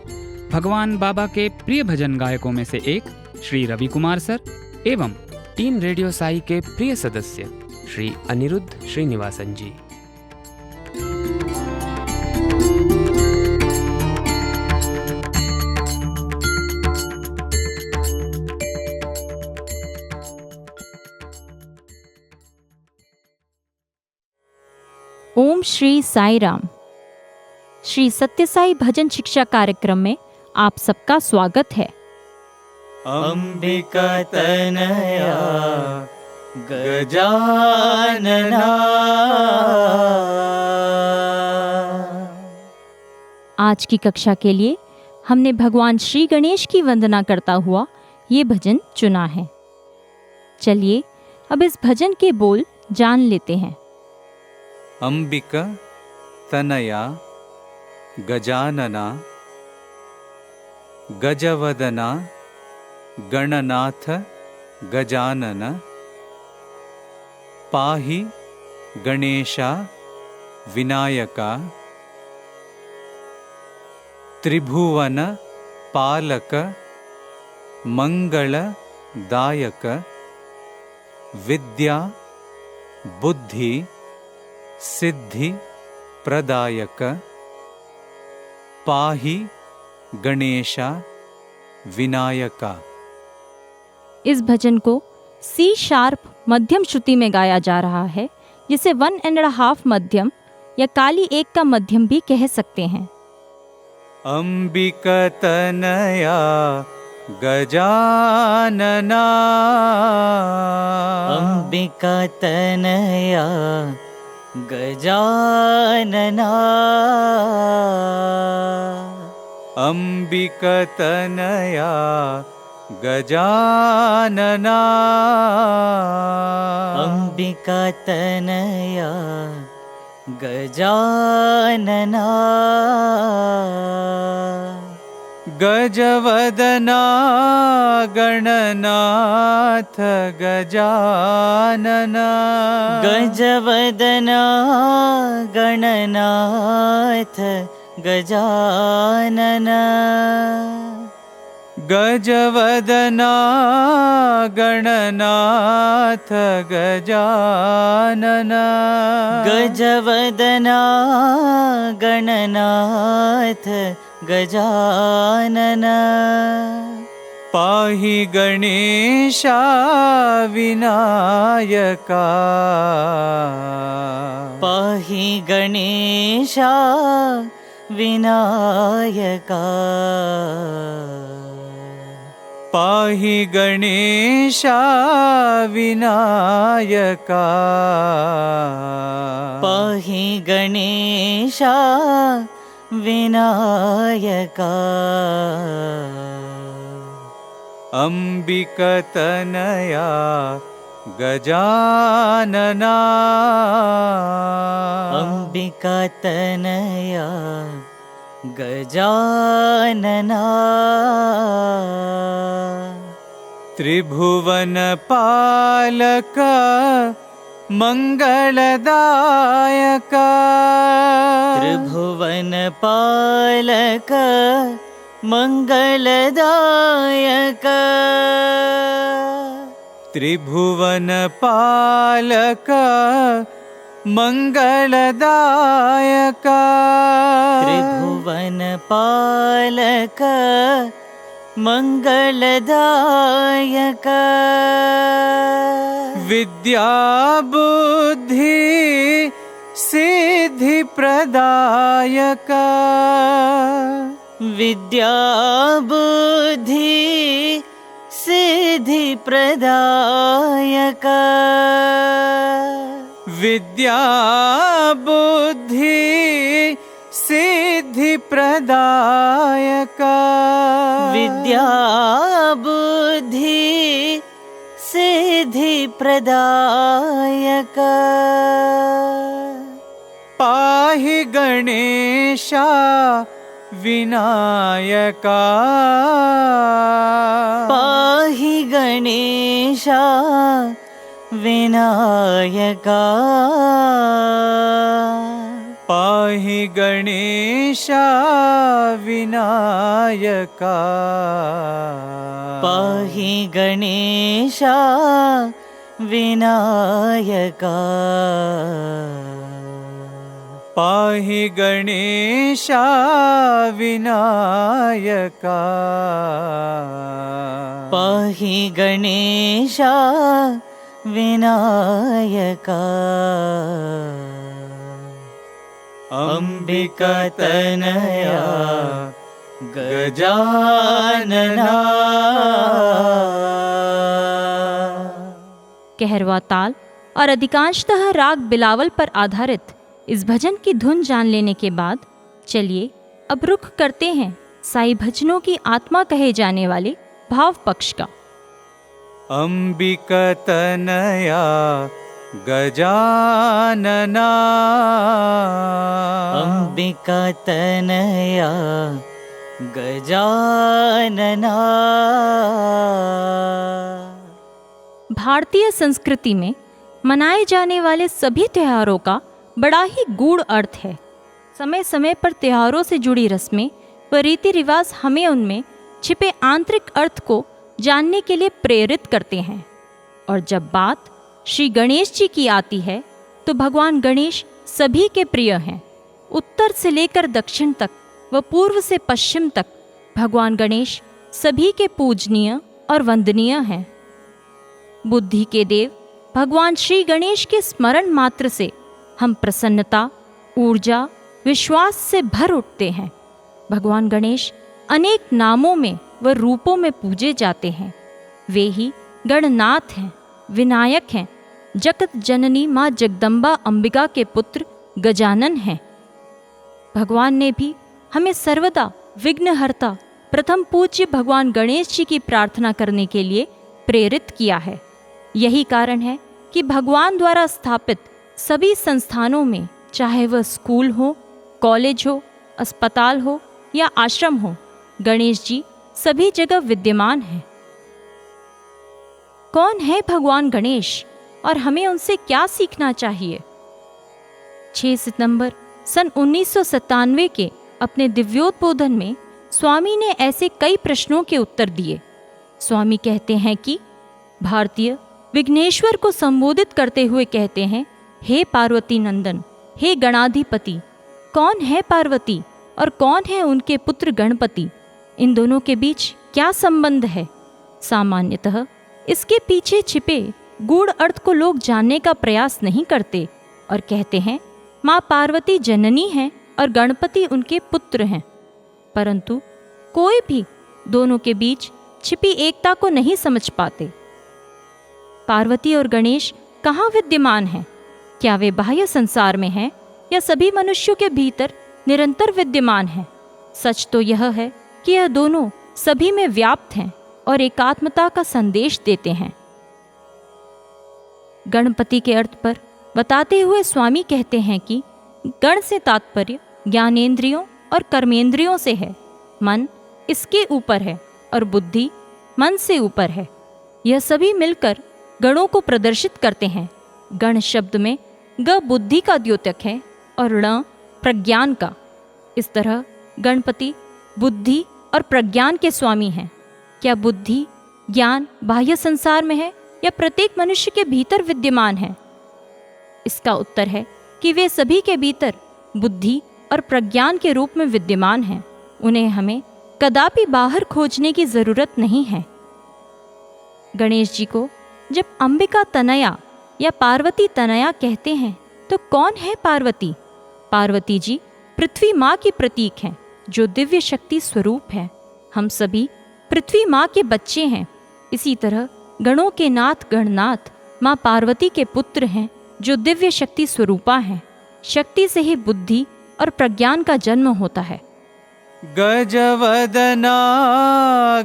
भगवान बाबा के प्रिय भजन गायकों में से एक श्री रवि कुमार सर एवं टीम रेडियो साई के प्रिय सदस्य श्री अनिरुद्ध श्रीनिवासन जी। ओम श्री साई राम। श्री सत्य साई भजन शिक्षा कार्यक्रम में आप सबका स्वागत है। अंबिका तनया गजानना। आज की कक्षा के लिए हमने भगवान श्री गणेश की वंदना करता हुआ ये भजन चुना है। चलिए अब इस भजन के बोल जान लेते हैं। अंबिका तनया गजानना गजवदना गणनाथ गजानन पाहि गणेशा विनायका त्रिभुवन पालक मंगलदायक विद्या बुद्धि सिद्धि प्रदायक पाहि गणेशा विनायका। इस भजन को सी शार्प मध्यम श्रुति में गाया जा रहा है, जिसे 1.5 मध्यम या काली 1 का मध्यम भी कह सकते हैं। अंबिका तनया गजानना। अंबिका तनया गजानना। अंबिका तनया गजानना। अंबिका तनया गजानना। गजवदना गणनाथ गजानना। गजवदना गणनाथ गजानना। गजवदना गणनाथ गजानना। गजवदना गणनाथ गजानना। पाहि गणेशा विनायका। पाहि गणेशा विनायका। पाहि गणेशा विनायका। पाहि गणेशा विनायका। अंबिका तनया गजानना। अंबिका तनया गजानना। त्रिभुवन पालक मंगलदायक। त्रिभुवन पालक मंगलदायक। त्रिभुवन पालक मंगलदायक। त्रिभुवन पालक मंगलदायक। विद्या बुद्धि सिद्धि प्रदायक। विद्या बुद्धि सिद्धि प्रदायक। विद्या बुद्धि सिद्धि प्रदायक। विद्या बुद्धि सिद्धि प्रदायक। पाहि गणेशा विनायका। पाहि गणेशा विनायका। पाहि गणेशा विनायका। पाहि गणेशा विनायका। पाहि गणेशा विनायका। पाहि गणेशा विनायका। अम्बिकातनया गजानना। कहरवा ताल और अधिकांशतः राग बिलावल पर आधारित इस भजन की धुन जान लेने के बाद चलिए अब रुख करते हैं साई भजनों की आत्मा कहे जाने वाले भाव पक्ष का। अम्बिकातनया गजानना। अम्बिकातनया गजानना। भारतीय संस्कृति में मनाए जाने वाले सभी त्योहारों का बड़ा ही गूढ़ अर्थ है। समय समय पर त्योहारों से जुड़ी रस्में व रीति रिवाज हमें उनमें छिपे आंतरिक अर्थ को जानने के लिए प्रेरित करते हैं। और जब बात श्री गणेश जी की आती है तो भगवान गणेश सभी के प्रिय हैं। उत्तर से लेकर दक्षिण तक व पूर्व से पश्चिम तक भगवान गणेश सभी के पूजनीय और वंदनीय हैं। बुद्धि के देव भगवान श्री गणेश के स्मरण मात्र से हम प्रसन्नता, ऊर्जा, विश्वास से भर उठते हैं। भगवान गणेश अनेक नामों में व रूपों में पूजे जाते हैं। वे ही गणनाथ हैं, विनायक हैं, जगत जननी माँ जगदम्बा अंबिका के पुत्र गजानन हैं। भगवान ने भी हमें सर्वदा विघ्नहर्ता प्रथम पूज्य भगवान गणेश जी की प्रार्थना करने के लिए प्रेरित किया है। यही कारण है कि भगवान द्वारा स्थापित सभी संस्थानों में, चाहे वह स्कूल हो, कॉलेज हो, अस्पताल हो या आश्रम हो, गणेश जी सभी जगह विद्यमान हैं। कौन है भगवान गणेश और हमें उनसे क्या सीखना चाहिए? 6 सितंबर सन 1997 के अपने दिव्योद्बोधन में स्वामी ने ऐसे कई प्रश्नों के उत्तर दिए। स्वामी कहते हैं कि भारतीय विघ्नेश्वर को संबोधित करते हुए कहते हैं, हे पार्वती नंदन, हे गणाधिपति। कौन है पार्वती और कौन है उनके पुत्र गणपति? इन दोनों के बीच क्या संबंध है? सामान्यतः इसके पीछे छिपे गूढ़ अर्थ को लोग जानने का प्रयास नहीं करते और कहते हैं माँ पार्वती जननी हैं और गणपति उनके पुत्र हैं। परंतु कोई भी दोनों के बीच छिपी एकता को नहीं समझ पाते। पार्वती और गणेश कहाँ विद्यमान हैं? क्या वे बाह्य संसार में हैं या सभी मनुष्यों के भीतर निरंतर विद्यमान हैं? सच तो यह है कि यह दोनों सभी में व्याप्त हैं और एकात्मता का संदेश देते हैं। गणपति के अर्थ पर बताते हुए स्वामी कहते हैं कि गण से तात्पर्य ज्ञानेंद्रियों और कर्मेंद्रियों से है। मन इसके ऊपर है और बुद्धि मन से ऊपर है। यह सभी मिलकर गणों को प्रदर्शित करते हैं। गण शब्द में ग बुद्धि का द्योतक है और ण प्रज्ञान का। इस तरह गणपति बुद्धि और प्रज्ञान के स्वामी हैं। क्या बुद्धि ज्ञान बाह्य संसार में है या प्रत्येक मनुष्य के भीतर विद्यमान है? इसका उत्तर है कि वे सभी के भीतर बुद्धि और प्रज्ञान के रूप में विद्यमान हैं। उन्हें हमें कदापि बाहर खोजने की जरूरत नहीं है। गणेश जी को जब अंबिका तनया या पार्वती तनया कहते हैं तो कौन है पार्वती? पार्वती जी पृथ्वी माँ की प्रतीक हैं, जो दिव्य शक्ति स्वरूप है। हम सभी पृथ्वी माँ के बच्चे हैं। इसी तरह गणों के नाथ गणनाथ माँ पार्वती के पुत्र हैं, जो दिव्य शक्ति स्वरूपा हैं। शक्ति से ही बुद्धि और प्रज्ञान का जन्म होता है। गजवदना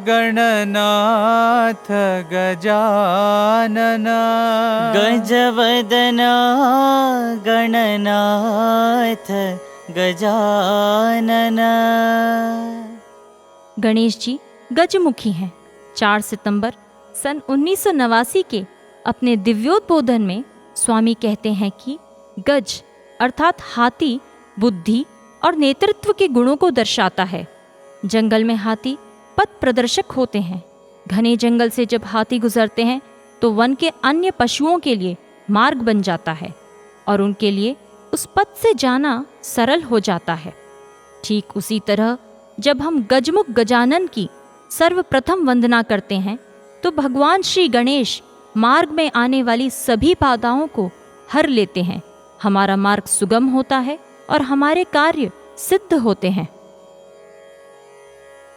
गणनाथ गजानना। गजवदना गणनाथ गजानना। गणेश जी गजमुखी हैं। 4 सितंबर सन 1989 के अपने दिव्योद्बोधन में स्वामी कहते हैं कि गज अर्थात हाथी बुद्धि और नेतृत्व के गुणों को दर्शाता है। जंगल में हाथी पथ प्रदर्शक होते हैं। घने जंगल से जब हाथी गुजरते हैं तो वन के अन्य पशुओं के लिए मार्ग बन जाता है और उनके लिए उस पथ से जाना सरल हो जाता है। ठीक उसी तरह जब हम गजमुख गजानन की सर्वप्रथम वंदना करते हैं तो भगवान श्री गणेश मार्ग में आने वाली सभी बाधाओं को हर लेते हैं। हमारा मार्ग सुगम होता है और हमारे कार्य सिद्ध होते हैं।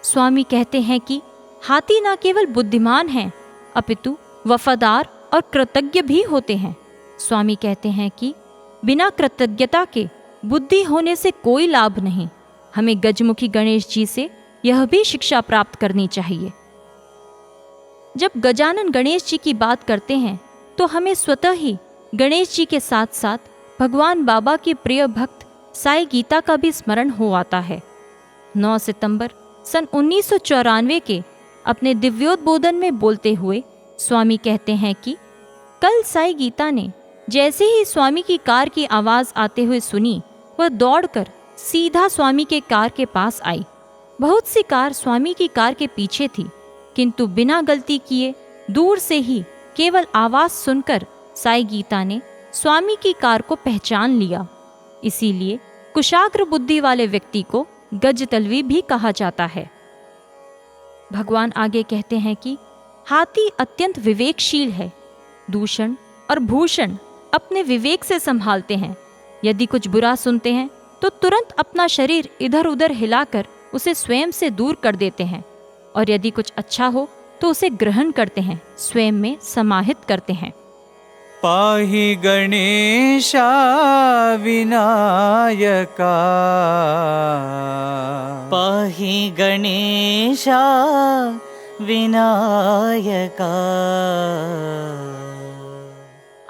स्वामी कहते हैं कि हाथी न केवल बुद्धिमान हैं, अपितु वफादार और कृतज्ञ भी होते हैं। स्वामी कहते हैं कि बिना कृतज्ञता के बुद्धि होने से कोई लाभ नहीं। हमें गजमुखी गणेश जी से यह भी शिक्षा प्राप्त करनी चाहिए। जब गजानन गणेश जी की बात करते हैं तो हमें स्वतः ही गणेश जी के साथ साथ भगवान बाबा के प्रिय भक्त साई गीता का भी स्मरण हो आता है। 9 सितंबर सन 1994 के अपने दिव्योद्बोधन में बोलते हुए स्वामी कहते हैं कि कल साई गीता ने जैसे ही स्वामी की कार की आवाज आते हुए सुनी, वह दौड़कर सीधा स्वामी के कार के पास आई। बहुत सी कार स्वामी की कार के पीछे थी, किंतु बिना गलती किए दूर से ही केवल आवाज सुनकर साई गीता ने स्वामी की कार को पहचान लिया। इसीलिए कुशाग्र बुद्धि वाले व्यक्ति को गजतलवी भी कहा जाता है। भगवान आगे कहते हैं कि हाथी अत्यंत विवेकशील है। दूषण और भूषण अपने विवेक से संभालते हैं। यदि कुछ बुरा सुनते हैं तो तुरंत अपना शरीर इधर उधर हिलाकर उसे स्वयं से दूर कर देते हैं, और यदि कुछ अच्छा हो तो उसे ग्रहण करते हैं, स्वयं में समाहित करते हैं। पाहि गणेशा विनायका, पाहि गणेशा विनायका।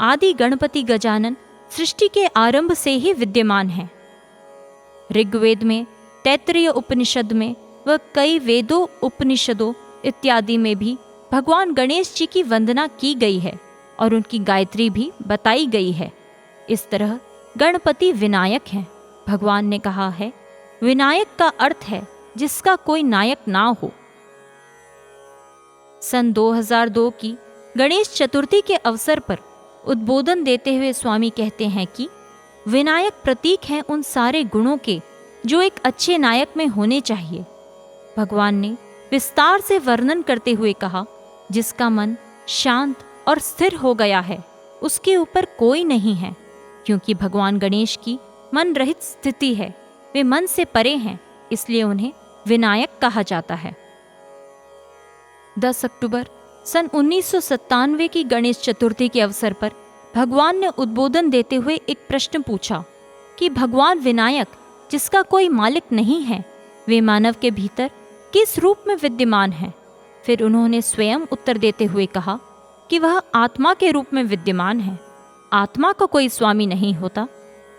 आदि गणपति गजानन सृष्टि के आरंभ से ही विद्यमान हैं। ऋग्वेद में, तैत्तिरीय उपनिषद में व कई वेदों, उपनिषदों इत्यादि में भी भगवान गणेश जी की वंदना की गई है और उनकी गायत्री भी बताई गई है। इस तरह गणपति विनायक हैं। भगवान ने कहा है, विनायक का अर्थ है जिसका कोई नायक ना हो। सन 2002 की गणेश चतुर्थी के अवसर पर उद्बोधन देते हुए स्वामी कहते हैं कि विनायक प्रतीक हैं उन सारे गुणों के जो एक अच्छे नायक में होने चाहिए। भगवान ने विस्तार से वर्णन करते हुए कहा, जिसका मन शांत और स्थिर हो गया है उसके ऊपर कोई नहीं है, क्योंकि भगवान गणेश की मन रहित स्थिति है। वे मन से परे हैं, इसलिए उन्हें विनायक कहा जाता है। 10 अक्टूबर सन 1997 की गणेश चतुर्थी के अवसर पर भगवान ने उद्बोधन देते हुए एक प्रश्न पूछा कि भगवान विनायक जिसका कोई मालिक नहीं है, वे मानव के भीतर किस रूप में विद्यमान हैं? फिर उन्होंने स्वयं उत्तर देते हुए कहा कि वह आत्मा के रूप में विद्यमान है। आत्मा का कोई स्वामी नहीं होता।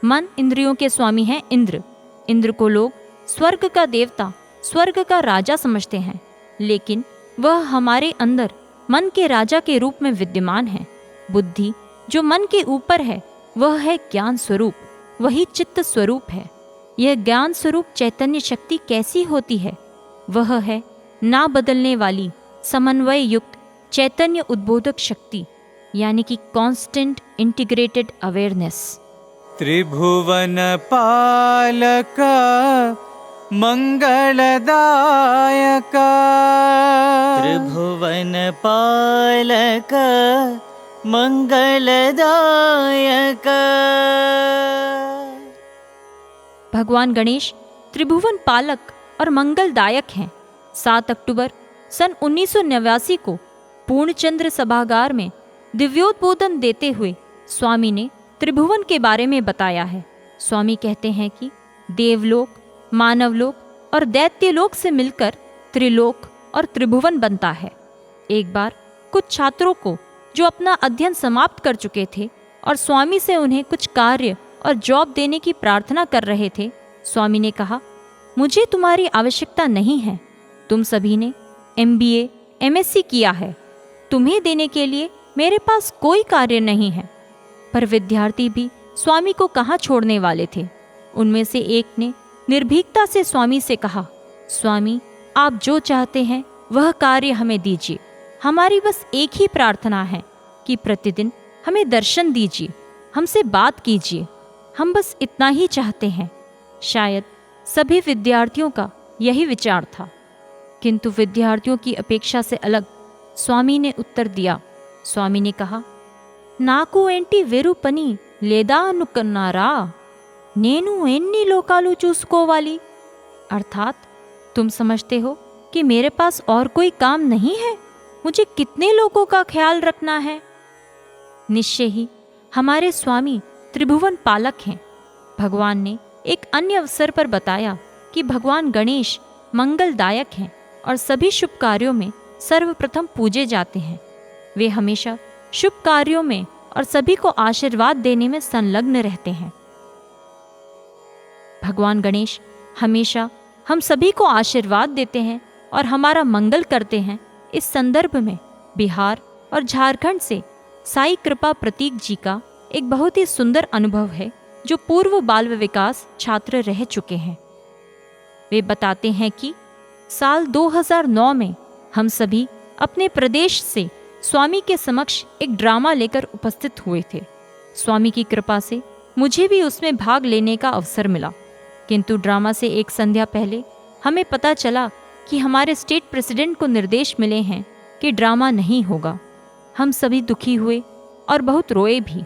मन इंद्रियों के स्वामी है इंद्र। इंद्र को लोग स्वर्ग का देवता, स्वर्ग का राजा समझते हैं, लेकिन वह हमारे अंदर मन के राजा के रूप में विद्यमान है। बुद्धि जो मन के ऊपर है वह है ज्ञान स्वरूप, वही चित्त स्वरूप है। यह ज्ञान स्वरूप चैतन्य शक्ति कैसी होती है? वह है ना बदलने वाली, समन्वय युक्त चैतन्य उद्बोधक शक्ति, यानी कि कांस्टेंट इंटीग्रेटेड अवेयरनेस। त्रिभुवन पालक मंगलदायक, त्रिभुवन पालक मंगलदायक। भगवान गणेश त्रिभुवन पालक और मंगलदायक हैं। 7 अक्टूबर सन 1989 को पूर्णचंद्र सभागार में दिव्योद्बोधन देते हुए स्वामी ने त्रिभुवन के बारे में बताया है। स्वामी कहते हैं कि देवलोक, मानवलोक और दैत्यलोक से मिलकर त्रिलोक और त्रिभुवन बनता है। एक बार कुछ छात्रों को जो अपना अध्ययन समाप्त कर चुके थे और स्वामी से उन्हें कुछ कार्य और जॉब देने की प्रार्थना कर रहे थे, स्वामी ने कहा, मुझे तुम्हारी आवश्यकता नहीं है। तुम सभी ने MBA, MSc किया है। तुम्हें देने के लिए मेरे पास कोई कार्य नहीं है। पर विद्यार्थी भी स्वामी को कहाँ छोड़ने वाले थे। उनमें से एक ने निर्भीकता से स्वामी से कहा, स्वामी, आप जो चाहते हैं वह कार्य हमें दीजिए। हमारी बस एक ही प्रार्थना है कि प्रतिदिन हमें दर्शन दीजिए, हमसे बात कीजिए। हम बस इतना ही चाहते हैं। शायद सभी विद्यार्थियों का यही विचार था, किंतु विद्यार्थियों की अपेक्षा से अलग स्वामी ने उत्तर दिया। स्वामी ने कहा, नाकु एंटी वेरुपनी लेदा नुकन्नारा। నేను ఎన్ని లోకాలు చూసుకోవాలి, अर्थात तुम समझते हो कि मेरे पास और कोई काम नहीं है, मुझे कितने लोगों का ख्याल रखना है। निश्चय ही हमारे स्वामी त्रिभुवन पालक हैं। भगवान ने एक अन्य अवसर पर बताया कि भगवान गणेश मंगलदायक हैं और सभी शुभ कार्यों में सर्वप्रथम पूजे जाते हैं। वे हमेशा शुभ कार्यों में और सभी को आशीर्वाद देने में संलग्न रहते हैं। भगवान गणेश हमेशा हम सभी को आशीर्वाद देते हैं और हमारा मंगल करते हैं। इस संदर्भ में बिहार और झारखंड से साई कृपा प्रतीक जी का एक बहुत ही सुंदर अनुभव है, जो पूर्व बाल विकास छात्र रह चुके हैं। वे बताते हैं कि साल 2009 में हम सभी अपने प्रदेश से स्वामी के समक्ष एक ड्रामा लेकर उपस्थित हुए थे। स्वामी की कृपा से मुझे भी उसमें भाग लेने का अवसर मिला, किंतु ड्रामा से एक संध्या पहले हमें पता चला कि हमारे स्टेट प्रेसिडेंट को निर्देश मिले हैं कि ड्रामा नहीं होगा। हम सभी दुखी हुए और बहुत रोए भी।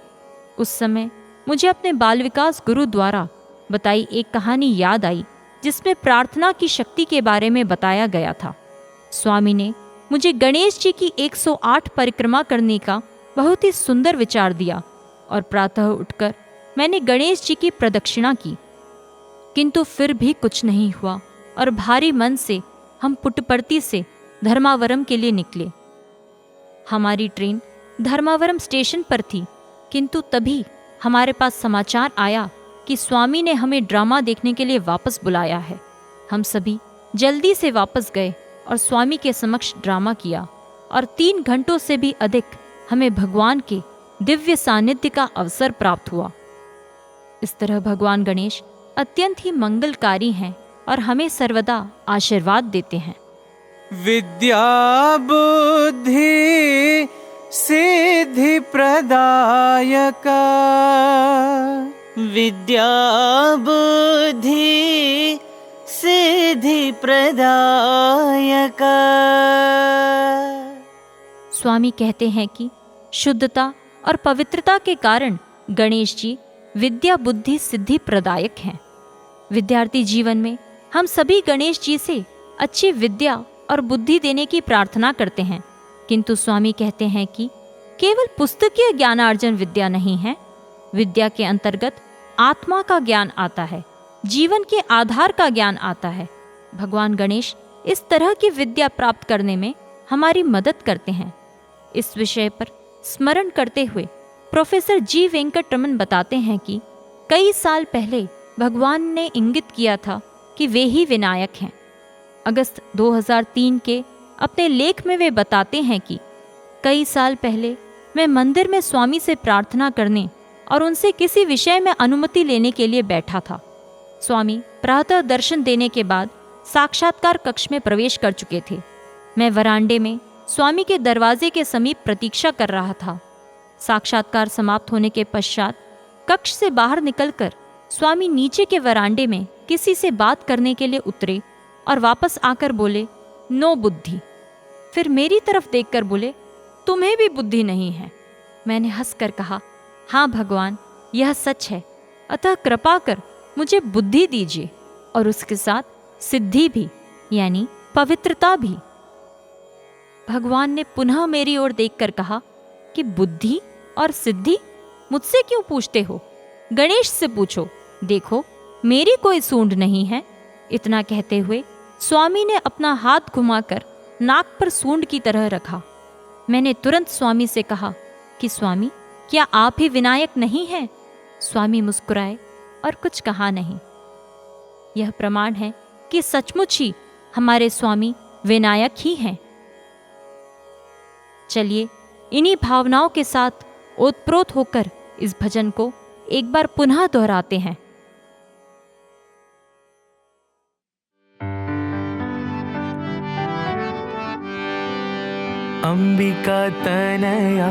उस समय मुझे अपने बाल विकास गुरु द्वारा बताई एक कहानी याद आई, जिसमें प्रार्थना की शक्ति के बारे में बताया गया था। स्वामी ने मुझे गणेश जी की 108 परिक्रमा करने का बहुत ही सुंदर विचार दिया और प्रातः उठकर मैंने गणेश जी की प्रदक्षिणा की, किंतु फिर भी कुछ नहीं हुआ और भारी मन से हम पुट्टपर्ती से धर्मावरम के लिए निकले। हमारी ट्रेन धर्मावरम स्टेशन पर थी, किंतु तभी हमारे पास समाचार आया कि स्वामी ने हमें ड्रामा देखने के लिए वापस बुलाया है। हम सभी जल्दी से वापस गए और स्वामी के समक्ष ड्रामा किया और 3 घंटों से भी अधिक हमें भगवान के दिव्य सानिध्य का अवसर प्राप्त हुआ। इस तरह भगवान गणेश अत्यंत ही मंगलकारी हैं और हमें सर्वदा आशीर्वाद देते हैं। विद्या बुद्धि सिद्धि प्रदायक, विद्या बुद्धि सिद्धि प्रदायक। स्वामी कहते हैं कि शुद्धता और पवित्रता के कारण गणेश जी विद्या बुद्धि सिद्धि प्रदायक हैं। विद्यार्थी जीवन में हम सभी गणेश जी से अच्छी विद्या और बुद्धि देने की प्रार्थना करते हैं, किंतु स्वामी कहते हैं कि केवल पुस्तकीय ज्ञानार्जन विद्या नहीं है। विद्या के अंतर्गत आत्मा का ज्ञान आता है, जीवन के आधार का ज्ञान आता है। भगवान गणेश इस तरह की विद्या प्राप्त करने में हमारी मदद करते हैं। इस विषय पर स्मरण करते हुए प्रोफेसर जी वेंकटरमन बताते हैं कि कई साल पहले भगवान ने इंगित किया था कि वे ही विनायक हैं। अगस्त 2003 के अपने लेख में वे बताते हैं कि कई साल पहले मैं मंदिर में स्वामी से प्रार्थना करने और उनसे किसी विषय में अनुमति लेने के लिए बैठा था। स्वामी प्रातः दर्शन देने के बाद साक्षात्कार कक्ष में प्रवेश कर चुके थे। मैं वरांडे में स्वामी के दरवाजे के समीप प्रतीक्षा कर रहा था। साक्षात्कार समाप्त होने के पश्चात कक्ष से बाहर निकलकर स्वामी नीचे के वरांडे में किसी से बात करने के लिए उतरे और वापस आकर बोले, नो बुद्धि। फिर मेरी तरफ देखकर बोले, तुम्हें भी बुद्धि नहीं है। मैंने हंसकर कहा, हाँ भगवान, यह सच है, अतः कृपा कर मुझे बुद्धि दीजिए और उसके साथ सिद्धि भी, यानी पवित्रता भी। भगवान ने पुनः मेरी ओर देखकर कहा कि बुद्धि और सिद्धि मुझसे क्यों पूछते हो? गणेश से पूछो, देखो मेरी कोई सूंड नहीं है। इतना कहते हुए स्वामी ने अपना हाथ घुमाकर नाक पर सूंड की तरह रखा। मैंने तुरंत स्वामी से कहा कि स्वामी, क्या आप ही विनायक नहीं हैं? स्वामी मुस्कुराए और कुछ कहा नहीं। यह प्रमाण है कि सचमुच ही हमारे स्वामी विनायक ही हैं। चलिए इन्हीं भावनाओं के साथ ओतप्रोत होकर इस भजन को एक बार पुनः दोहराते हैं। अंबिका तनया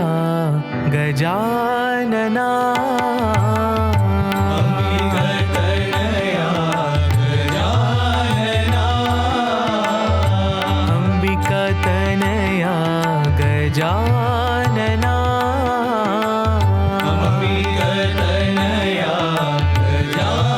गजानना, अंबिका तनया गजानना, अंबिका तनया गजानना, अंबिका तनया गजानना।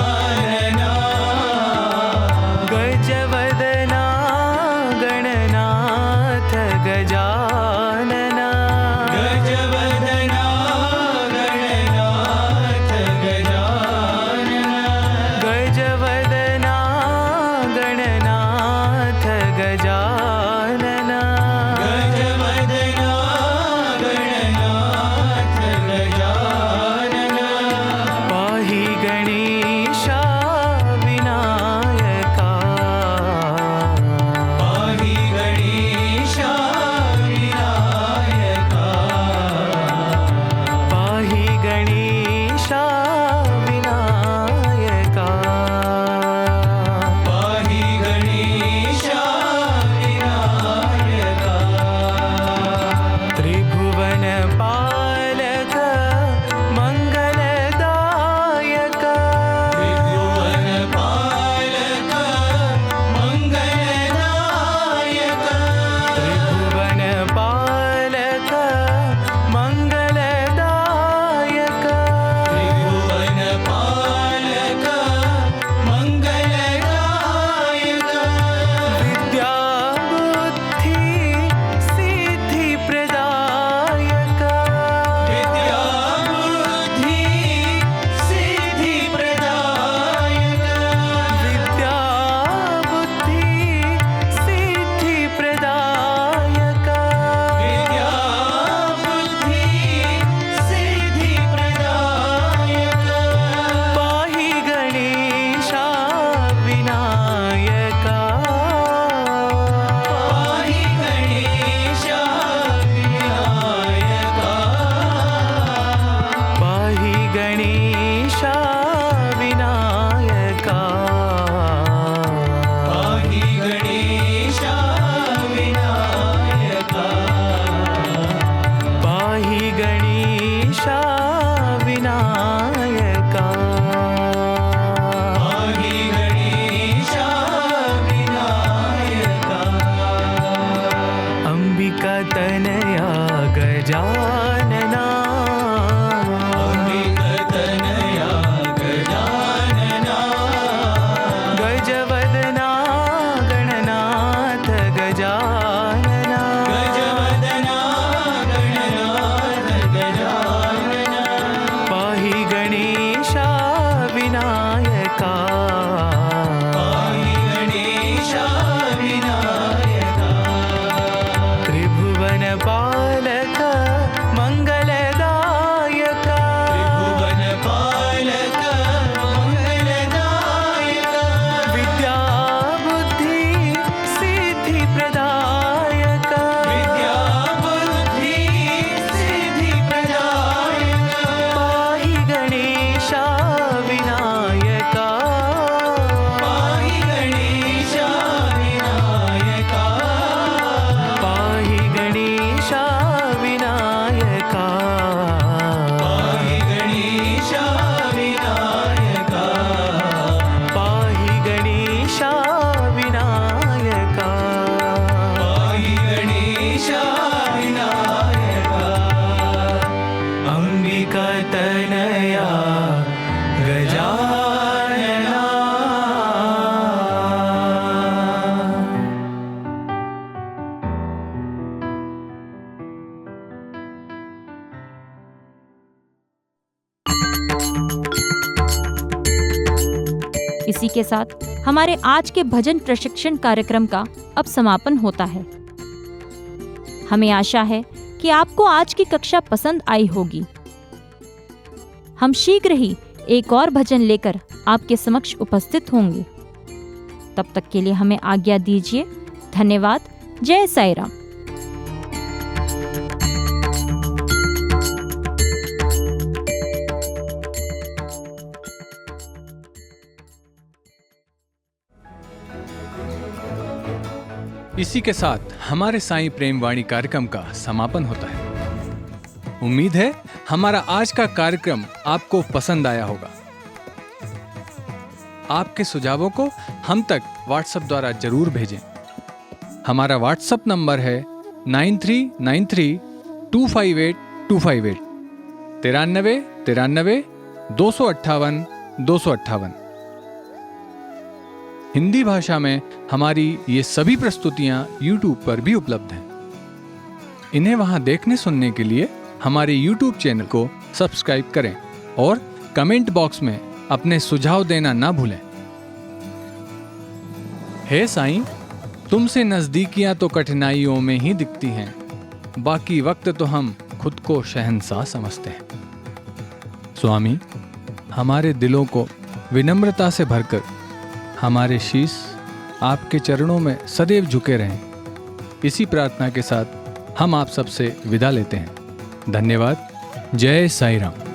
जानना। इसी के साथ हमारे आज के भजन प्रशिक्षण कार्यक्रम का अब समापन होता है। हमें आशा है कि आपको आज की कक्षा पसंद आई होगी। हम शीघ्र ही एक और भजन लेकर आपके समक्ष उपस्थित होंगे। तब तक के लिए हमें आज्ञा दीजिए। धन्यवाद। जय साईं राम। इसी के साथ हमारे साईं प्रेम वाणी कार्यक्रम का समापन होता है। उम्मीद है हमारा आज का कार्यक्रम आपको पसंद आया होगा। आपके सुझावों को हम तक व्हाट्सएप द्वारा जरूर भेजें। हमारा व्हाट्सएप नंबर है 9393258258 93 93 258 258। हिंदी भाषा में हमारी ये सभी प्रस्तुतियां YouTube पर भी उपलब्ध हैं। इन्हें वहां देखने सुनने के लिए हमारे YouTube चैनल को सब्सक्राइब करें और कमेंट बॉक्स में अपने सुझाव देना ना भूलें। हे साईं, तुमसे नजदीकियां तो कठिनाइयों में ही दिखती हैं, बाकी वक्त तो हम खुद को शहंशाह समझते हैं। स्वामी, हमारे दिलों को विनम्रता से भरकर हमारे शीश आपके चरणों में सदैव झुके रहें। इसी प्रार्थना के साथ हम आप सबसे विदा लेते हैं। धन्यवाद। जय साईं राम।